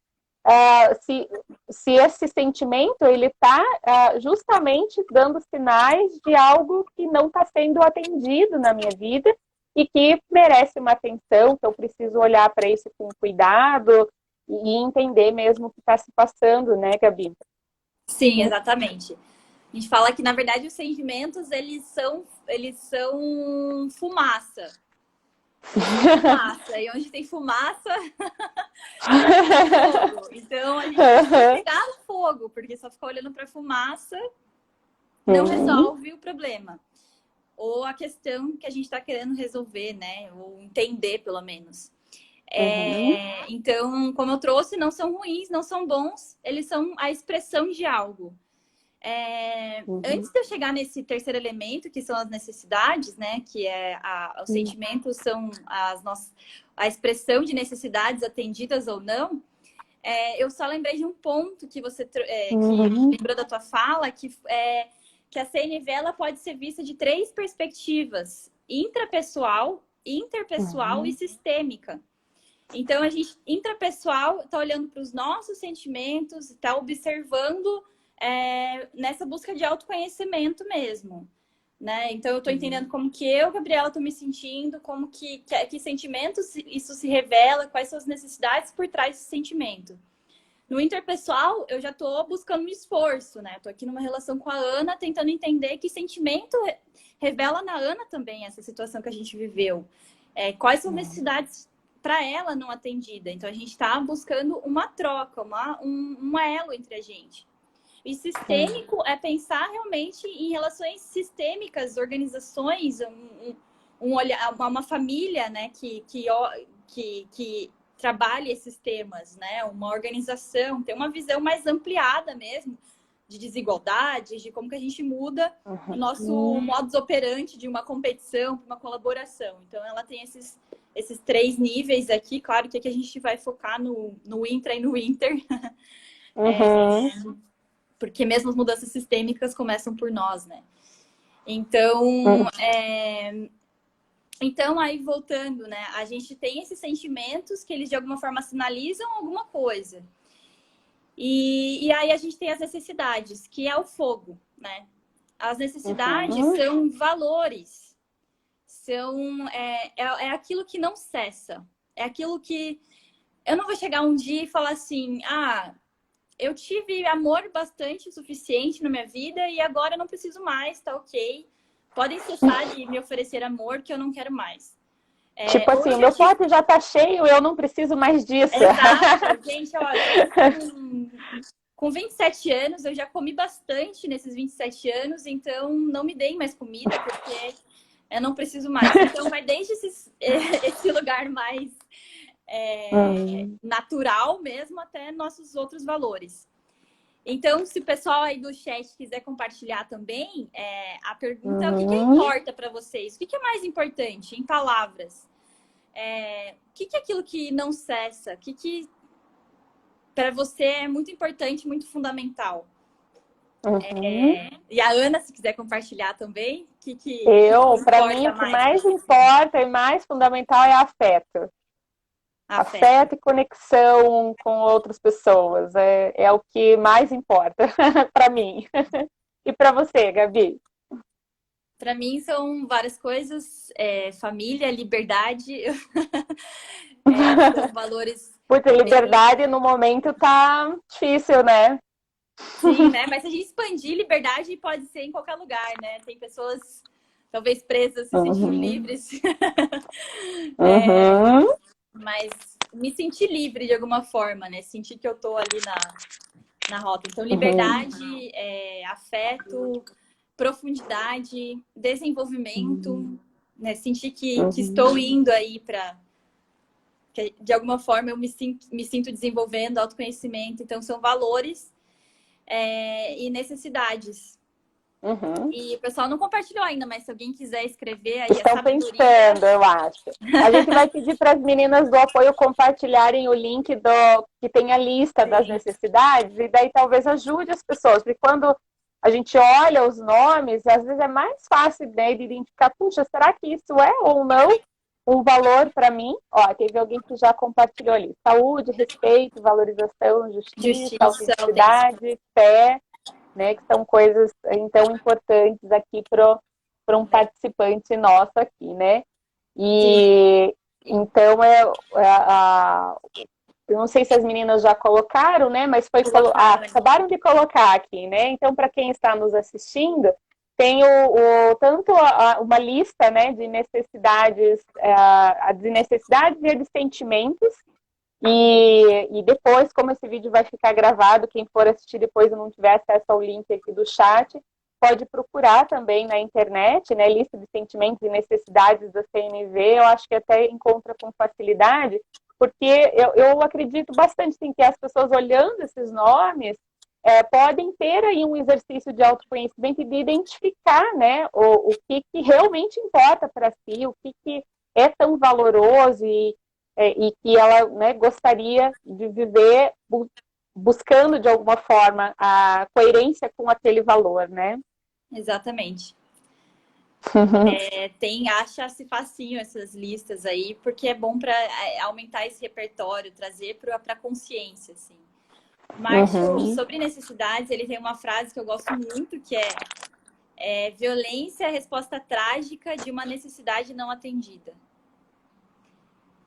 se esse sentimento ele está justamente dando sinais de algo que não está sendo atendido na minha vida e que merece uma atenção, que eu preciso olhar para isso com cuidado e entender mesmo o que está se passando, né, Gabi? Sim, exatamente. A gente fala que, na verdade, os sentimentos, eles são fumaça. Eles são fumaça. E onde tem fumaça, tem fogo. Então, a gente precisa pegar o fogo, porque só ficar olhando para fumaça não resolve o problema. Ou a questão que a gente está querendo resolver, né? Ou entender, pelo menos. Então, como eu trouxe, não são ruins, não são bons, eles são a expressão de algo. Antes de eu chegar nesse terceiro elemento, que são as necessidades, né? Que os sentimentos são a expressão de necessidades atendidas ou não. Eu só lembrei de um ponto que você que lembrou da tua fala, que a CNV ela pode ser vista de 3 perspectivas: intrapessoal, interpessoal e sistêmica. Então, a gente, intrapessoal, está olhando para os nossos sentimentos, está observando nessa busca de autoconhecimento mesmo, né? Então, eu estou entendendo como que eu, Gabriela, estou me sentindo, como que sentimentos isso se revela, quais são as necessidades por trás desse sentimento. No interpessoal, eu já estou buscando um esforço, né? Estou aqui numa relação com a Ana, tentando entender que sentimento revela na Ana também essa situação que a gente viveu. Quais são as necessidades para ela não atendida. Então, a gente está buscando uma troca, um elo entre a gente. E sistêmico é pensar realmente em relações sistêmicas, organizações, uma família, né, que trabalhe esses temas, né, uma organização, ter uma visão mais ampliada mesmo de desigualdades, de como que a gente muda o nosso modus operandi de uma competição para uma colaboração. Então, ela tem esses 3 níveis aqui. Claro que aqui a gente vai focar no intra e no inter. Porque mesmo as mudanças sistêmicas começam por nós, né? Então, então aí voltando, né? A gente tem esses sentimentos que eles de alguma forma sinalizam alguma coisa. E aí a gente tem as necessidades, que é o fogo, né? As necessidades são valores, é aquilo que não cessa. É aquilo que... Eu não vou chegar um dia e falar assim, eu tive amor bastante suficiente na minha vida e agora eu não preciso mais, tá ok. Podem cessar de me oferecer amor que eu não quero mais. Tipo assim, meu pote já tá cheio, eu não preciso mais disso. Exato. Gente, olha, com 27 anos, eu já comi bastante nesses 27 anos, então não me deem mais comida, porque eu não preciso mais. Então vai desde esse lugar mais natural mesmo até nossos outros valores. Então, se o pessoal aí do chat quiser compartilhar também, a pergunta é o que importa para vocês? O que é mais importante em palavras? O que é aquilo que não cessa? O que para você é muito importante, muito fundamental? E a Ana, se quiser compartilhar também, para mim, o que mais importa e mais fundamental é afeto. Afeto e conexão com outras pessoas é o que mais importa para mim. E para você, Gabi? Para mim são várias coisas: família, liberdade, são valores. Porque liberdade no momento tá difícil, né? Sim, né? Mas se a gente expandir, liberdade pode ser em qualquer lugar, né? Tem pessoas talvez presas, se sentindo livres. Mas me sentir livre de alguma forma, né? Sentir que eu tô ali na rota. Então, liberdade, afeto, profundidade, desenvolvimento, né? Sentir que estou indo aí para... De alguma forma, eu me sinto desenvolvendo autoconhecimento. Então, são valores e necessidades. E o pessoal não compartilhou ainda, mas se alguém quiser escrever aí estão pensando, eu acho. A gente vai pedir para as meninas do apoio compartilharem o link que tem a lista das necessidades, e daí talvez ajude as pessoas, porque quando a gente olha os nomes, às vezes é mais fácil, né, de identificar, puxa, será que isso é ou não um valor para mim? Ó, teve alguém que já compartilhou ali. Saúde, respeito, valorização, justiça, autenticidade, fé, né, que são coisas, então, importantes aqui para um participante nosso aqui, né? E, então, eu não sei se as meninas já colocaram, né, mas acabaram de colocar aqui, né? Então, para quem está nos assistindo, tem tanto uma lista, né, de necessidades, de necessidades e de sentimentos. E depois, como esse vídeo vai ficar gravado, quem for assistir depois e não tiver acesso ao link aqui do chat, pode procurar também na internet, né, lista de sentimentos e necessidades da CNV. Eu acho que até encontra com facilidade, porque eu acredito bastante em que as pessoas olhando esses nomes podem ter aí um exercício de autoconhecimento e de identificar, né, o que realmente importa para si, o que é tão valoroso e que ela, né, gostaria de viver buscando de alguma forma a coerência com aquele valor, né? Exatamente. Acha-se facinho essas listas aí, porque é bom para aumentar esse repertório, trazer para a consciência, assim. Marshall, sobre necessidades, ele tem uma frase que eu gosto muito, que é violência é a resposta trágica de uma necessidade não atendida.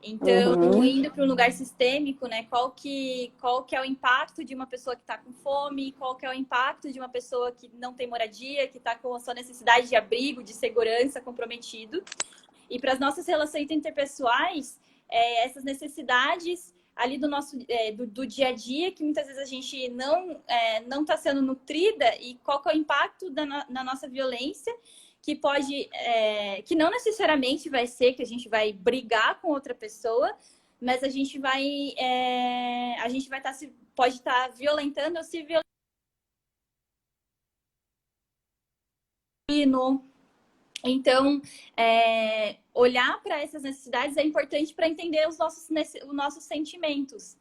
Então, indo para um lugar sistêmico, né? Qual que é o impacto de uma pessoa que está com fome? Qual que é o impacto de uma pessoa que não tem moradia, que está com a sua necessidade de abrigo, de segurança comprometido? E para as nossas relações interpessoais, essas necessidades ali do nosso do dia a dia, que muitas vezes a gente não está sendo nutrida, e qual que é o impacto na nossa violência, que pode, que não necessariamente vai ser que a gente vai brigar com outra pessoa, mas a gente vai pode estar violentando ou se violentando. Então, olhar para essas necessidades é importante para entender os nossos sentimentos.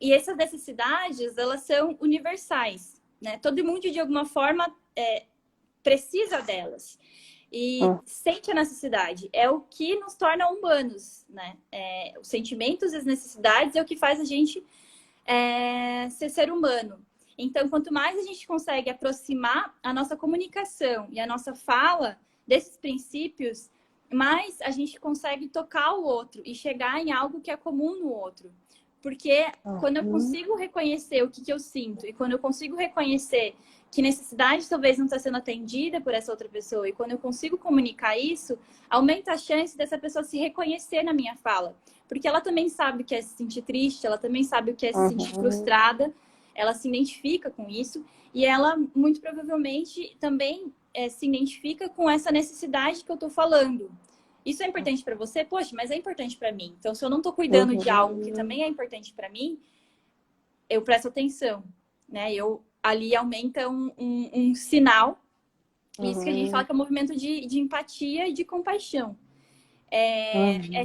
E essas necessidades, elas são universais, né? Todo mundo, de alguma forma, precisa delas. E sente a necessidade. É o que nos torna humanos, né? Os sentimentos e as necessidades é o que faz a gente ser humano. Então, quanto mais a gente consegue aproximar a nossa comunicação e a nossa fala desses princípios, mais a gente consegue tocar o outro e chegar em algo que é comum no outro. Porque quando eu consigo reconhecer o que eu sinto, e quando eu consigo reconhecer que necessidade talvez não está sendo atendida por essa outra pessoa, e quando eu consigo comunicar isso, aumenta a chance dessa pessoa se reconhecer na minha fala. Porque ela também sabe o que é se sentir triste, ela também sabe o que é se sentir frustrada, ela se identifica com isso, e ela, muito provavelmente, também se identifica com essa necessidade que eu estou falando. Isso é importante para você? Poxa, mas é importante para mim. Então, se eu não estou cuidando de algo que também é importante para mim, eu presto atenção, né? Ali aumenta um sinal. Isso que a gente fala que é um movimento de empatia e de compaixão.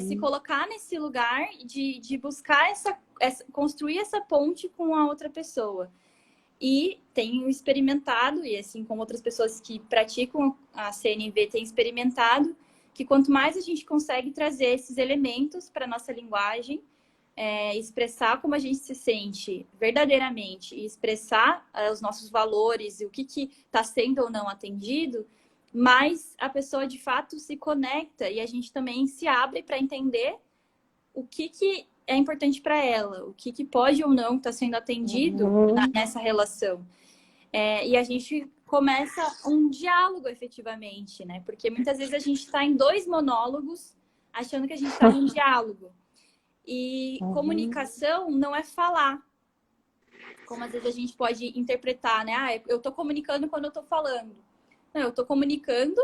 Se colocar nesse lugar de buscar construir essa ponte com a outra pessoa. E tenho experimentado, e assim como outras pessoas que praticam a CNV têm experimentado, que quanto mais a gente consegue trazer esses elementos para a nossa linguagem, expressar como a gente se sente verdadeiramente e expressar os nossos valores e o que está sendo ou não atendido, mais a pessoa de fato se conecta e a gente também se abre para entender o que é importante para ela, o que pode ou não estar sendo atendido nessa relação. E a gente começa um diálogo efetivamente, né? Porque muitas vezes a gente está em 2 monólogos achando que a gente está em um diálogo. E comunicação não é falar. Como às vezes a gente pode interpretar, né? Eu estou comunicando quando eu estou falando. Não, eu estou comunicando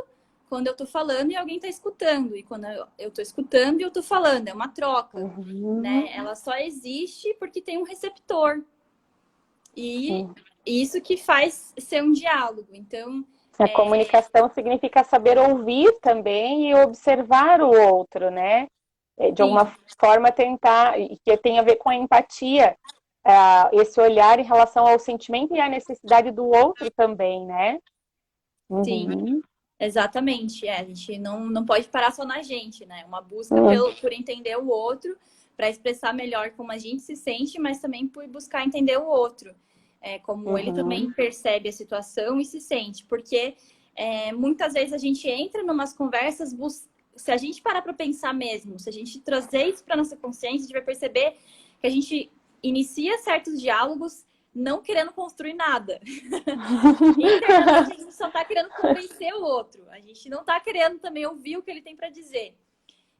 quando eu estou falando e alguém está escutando. E quando eu estou escutando e eu estou falando. É uma troca, né? Ela só existe porque tem um receptor. E isso que faz ser um diálogo. Então, a comunicação significa saber ouvir também e observar o outro, né? De alguma forma tentar, e que tem a ver com a empatia, esse olhar em relação ao sentimento e à necessidade do outro também, né? Sim, exatamente. A gente não pode parar só na gente, né? Uma busca por entender o outro, para expressar melhor como a gente se sente, mas também por buscar entender o outro. Como ele também percebe a situação e se sente. Porque muitas vezes a gente entra em umas conversas, se a gente parar para pensar mesmo, se a gente trazer isso para nossa consciência, a gente vai perceber que a gente inicia certos diálogos não querendo construir nada. Internamente, a gente só está querendo convencer o outro. A gente não está querendo também ouvir o que ele tem para dizer.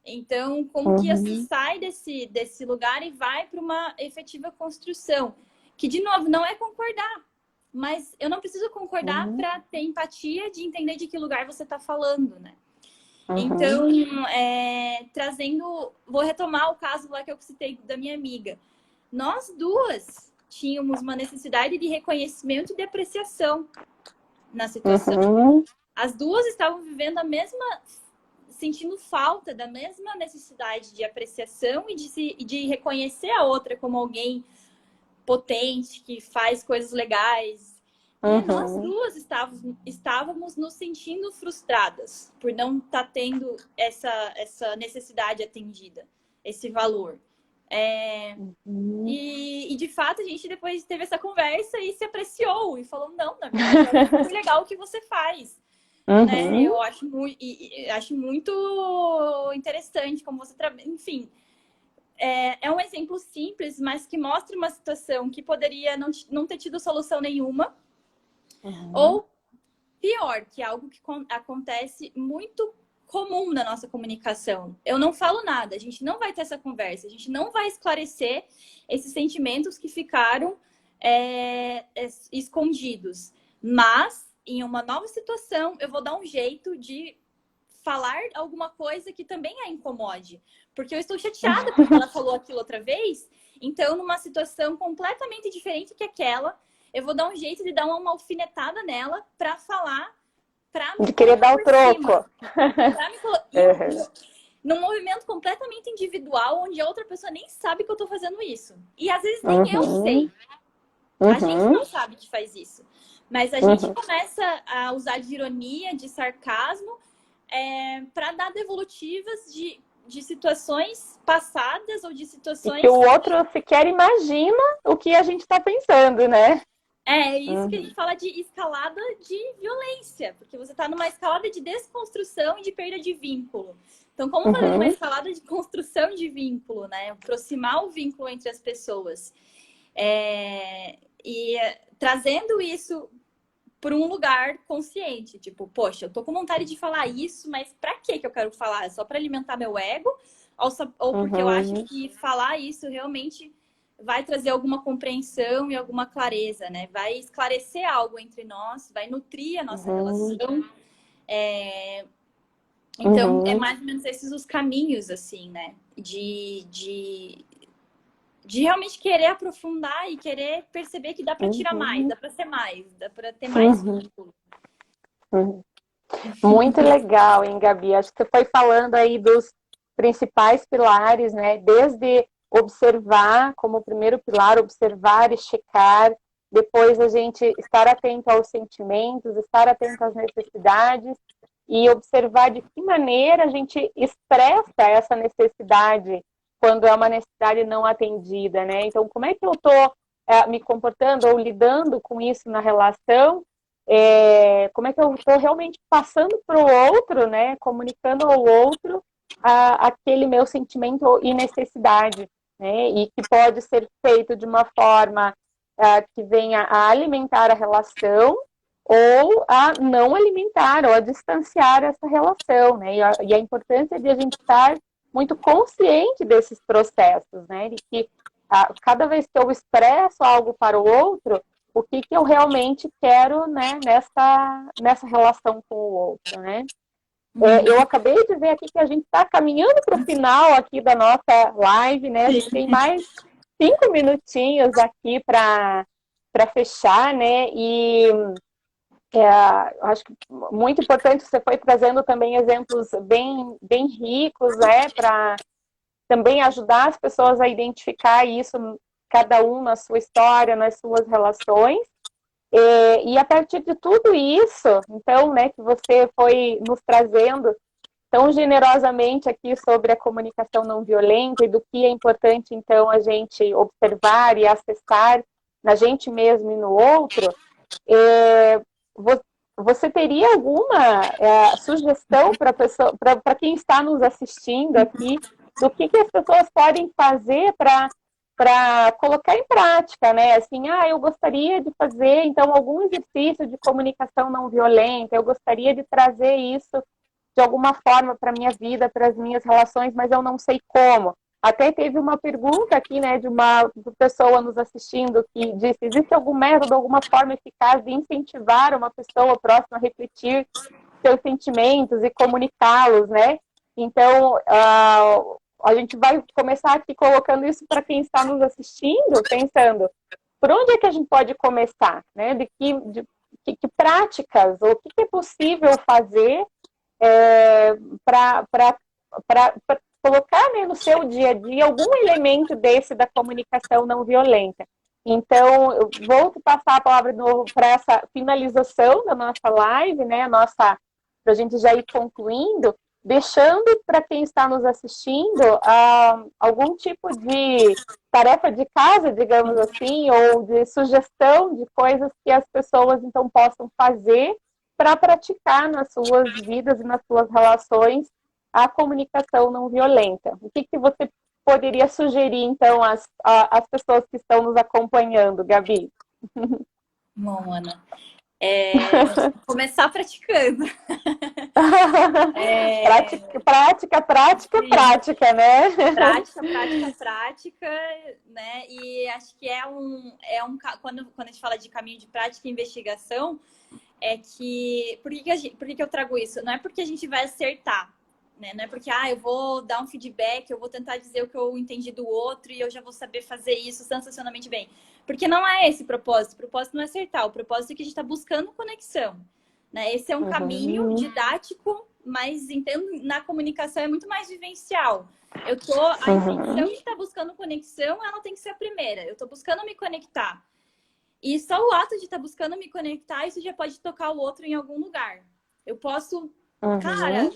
Então, como que assim sai desse lugar e vai para uma efetiva construção? Que, de novo, não é concordar. Mas eu não preciso concordar para ter empatia de entender de que lugar você está falando, né? Então, trazendo... Vou retomar o caso lá que eu citei da minha amiga. Nós duas tínhamos uma necessidade de reconhecimento e de apreciação na situação. As duas estavam vivendo a mesma... sentindo falta da mesma necessidade de apreciação e de reconhecer a outra como alguém potente, que faz coisas legais. E nós duas estávamos nos sentindo frustradas por não estar tendo essa necessidade atendida, esse valor. E de fato a gente depois teve essa conversa e se apreciou e falou, não, na verdade é muito legal o que você faz. Né? Eu acho muito interessante como você trabalha. Enfim, é um exemplo simples, mas que mostra uma situação que poderia não ter tido solução nenhuma. Ou pior, que é algo que acontece muito comum na nossa comunicação. Eu não falo nada, a gente não vai ter essa conversa, a gente não vai esclarecer esses sentimentos que ficaram escondidos. Mas, em uma nova situação, eu vou dar um jeito de falar alguma coisa que também a incomode. Porque eu estou chateada porque ela falou aquilo outra vez. Então, numa situação completamente diferente que aquela, eu vou dar um jeito de dar uma alfinetada nela para falar, de querer dar o troco. Num movimento completamente individual, onde a outra pessoa nem sabe que eu estou fazendo isso. E às vezes nem eu sei. A gente não sabe que faz isso. Mas a gente começa a usar de ironia, de sarcasmo, para dar devolutivas de situações passadas ou de situações... E que o outro sequer imagina o que a gente está pensando, né? É isso que a gente fala de escalada de violência, porque você está numa escalada de desconstrução e de perda de vínculo. Então, como fazer uma escalada de construção de vínculo, né? Aproximar o vínculo entre as pessoas. E trazendo isso para um lugar consciente. Tipo, poxa, eu tô com vontade de falar isso, mas para que eu quero falar? É só para alimentar meu ego? Ou porque eu acho que falar isso realmente vai trazer alguma compreensão e alguma clareza, né? Vai esclarecer algo entre nós, vai nutrir a nossa relação. Então, é mais ou menos esses os caminhos, assim, né? De realmente querer aprofundar e querer perceber que dá para tirar mais, dá para ser mais, dá para ter mais vínculo. Muito legal, hein, Gabi? Acho que você foi falando aí dos principais pilares, né? Desde observar como primeiro pilar, observar e checar, depois a gente estar atento aos sentimentos, estar atento às necessidades e observar de que maneira a gente expressa essa necessidade quando é uma necessidade não atendida, né? Então, como é que eu estou me comportando ou lidando com isso na relação? Como é que eu estou realmente passando para o outro, né? Comunicando ao outro aquele meu sentimento e necessidade, né? E que pode ser feito de uma forma que venha a alimentar a relação ou a não alimentar ou a distanciar essa relação, né? E a importância de a gente estar muito consciente desses processos, né? De que cada vez que eu expresso algo para o outro, o que eu realmente quero, né, nessa relação com o outro, né? Eu acabei de ver aqui que a gente está caminhando para o final aqui da nossa live, né? A gente tem mais 5 minutinhos aqui para fechar, né? E acho que muito importante, você foi trazendo também exemplos bem ricos, né? Para também ajudar as pessoas a identificar isso, cada um na sua história, nas suas relações. E a partir de tudo isso, então, né, que você foi nos trazendo tão generosamente aqui sobre a comunicação não violenta e do que é importante, então, a gente observar e acessar na gente mesmo e no outro, você teria alguma sugestão para quem está nos assistindo aqui, do que as pessoas podem fazer para colocar em prática, né? Assim, eu gostaria de fazer, então, algum exercício de comunicação não violenta, eu gostaria de trazer isso de alguma forma para a minha vida, para as minhas relações, mas eu não sei como. Até teve uma pergunta aqui, né, de uma pessoa nos assistindo que disse, existe algum método, alguma forma eficaz de incentivar uma pessoa próxima a refletir seus sentimentos e comunicá-los, né? Então, a gente vai começar aqui colocando isso para quem está nos assistindo, pensando, por onde é que a gente pode começar, né? Que práticas, ou o que é possível fazer para colocar, né, no seu dia a dia algum elemento desse da comunicação não violenta. Então, eu vou passar a palavra de novo para essa finalização da nossa live, né, para a gente já ir concluindo, deixando para quem está nos assistindo algum tipo de tarefa de casa, digamos assim, ou de sugestão de coisas que as pessoas, então, possam fazer para praticar nas suas vidas e nas suas relações a comunicação não violenta. O que você poderia sugerir, então, às pessoas que estão nos acompanhando, Gabi? Bom, Ana, começar praticando. Prática, né? Prática, né? E acho que quando a gente fala de caminho de prática e investigação, por que eu trago isso? Não é porque a gente vai acertar, né? Não é porque eu vou dar um feedback, eu vou tentar dizer o que eu entendi do outro e eu já vou saber fazer isso sensacionalmente bem. Porque não é esse o propósito. O propósito não é acertar. O propósito é que a gente está buscando conexão, né? Esse é um caminho didático, mas entendo na comunicação é muito mais vivencial. A intenção de estar buscando conexão, ela tem que ser a primeira. Eu estou buscando me conectar. E só o ato de estar buscando me conectar, isso já pode tocar o outro em algum lugar. Eu posso... Cara,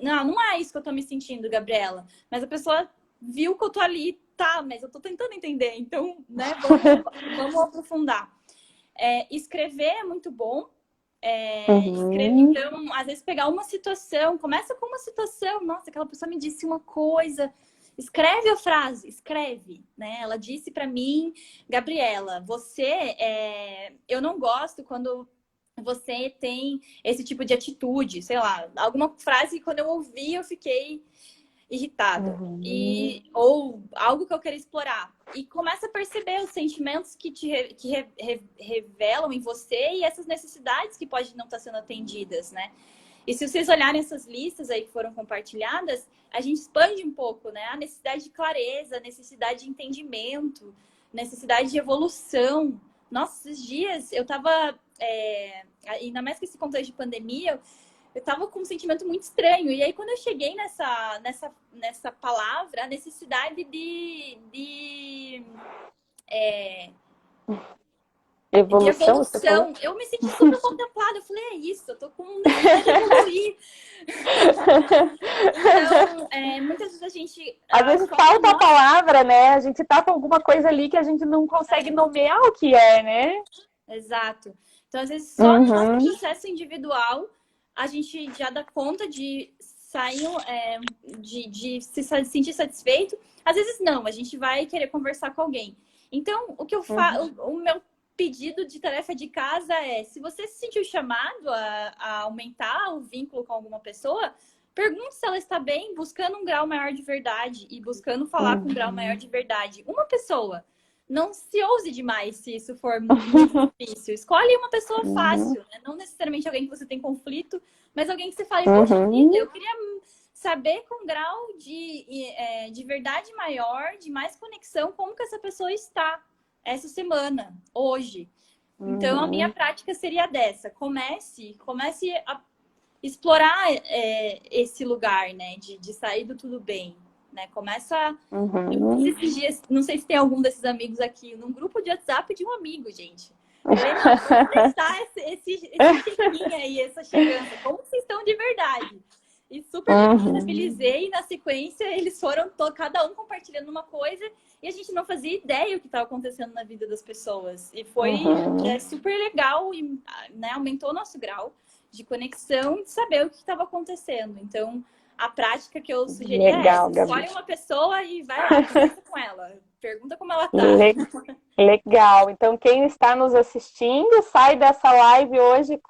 não é isso que eu tô me sentindo, Gabriela. Mas a pessoa viu que eu tô ali, tá, mas eu tô tentando entender. Então, né, vamos aprofundar. Escrever é muito bom. Então, às vezes pegar uma situação, começa com uma situação. Nossa, aquela pessoa me disse uma coisa. Escreve a frase, escreve, né? Ela disse pra mim, Gabriela, eu não gosto quando você tem esse tipo de atitude, sei lá, alguma frase que quando eu ouvi eu fiquei irritada. Ou algo que eu queria explorar. E começa a perceber os sentimentos que revelam em você e essas necessidades que podem não estar sendo atendidas, né? E se vocês olharem essas listas aí que foram compartilhadas, a gente expande um pouco, né? A necessidade de clareza, a necessidade de entendimento, necessidade de evolução. Nossa, esses dias eu tava... ainda mais que esse contexto de pandemia, eu tava com um sentimento muito estranho. E aí, quando eu cheguei nessa palavra, a necessidade de evolução, eu me senti super contemplada. Eu falei, é isso, eu tô com necessidade de evoluir. Então, muitas vezes a gente... Às vezes falta a palavra, né? A gente tá com alguma coisa ali que a gente não consegue nomear o que é, né? Exato. Então, às vezes, só no nosso processo individual, a gente já dá conta de sair, de se sentir satisfeito. Às vezes, não. A gente vai querer conversar com alguém. Então, o que eu faço... O meu pedido de tarefa de casa é, se você se sentiu chamado a aumentar o vínculo com alguma pessoa, pergunte se ela está bem, buscando um grau maior de verdade e buscando falar com um grau maior de verdade. Uma pessoa. Não se ouse demais se isso for muito difícil. Escolhe uma pessoa fácil, né? Não necessariamente alguém que você tem conflito, mas alguém que você fale, poxa vida, eu queria saber com um grau de verdade maior, de mais conexão, como que essa pessoa está essa semana, hoje. Então, a minha prática seria dessa. Comece a explorar esse lugar, né? De sair do tudo bem. Né? Começa... Esses dias, não sei se tem algum desses amigos aqui, num grupo de WhatsApp de um amigo, gente. Eu falei, não, vamos testar esse check-in aí, essa chegança. Como vocês estão de verdade? E super me disponibilizei, e na sequência eles foram cada um compartilhando uma coisa e a gente não fazia ideia o que estava acontecendo na vida das pessoas. E foi super legal e, né, aumentou o nosso grau de conexão e de saber o que estava acontecendo. Então, a prática que eu sugeri escolhe uma pessoa e vai lá, conversa com ela. Pergunta como ela tá. Legal. Então, quem está nos assistindo, sai dessa live hoje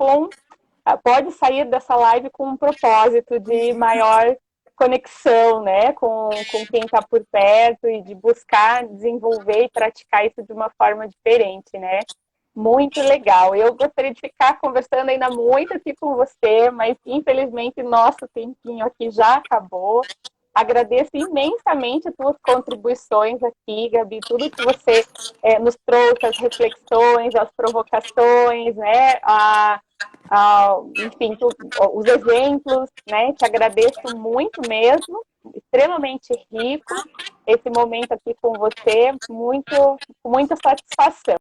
pode sair dessa live com um propósito de maior conexão, né, com quem está por perto e de buscar desenvolver e praticar isso de uma forma diferente, né? Muito legal. Eu gostaria de ficar conversando ainda muito aqui com você, mas infelizmente nosso tempinho aqui já acabou. Agradeço imensamente as suas contribuições aqui, Gabi, tudo que você nos trouxe, as reflexões, as provocações, né? Enfim, os exemplos, né? Te agradeço muito mesmo, extremamente rico esse momento aqui com você, muito, com muita satisfação.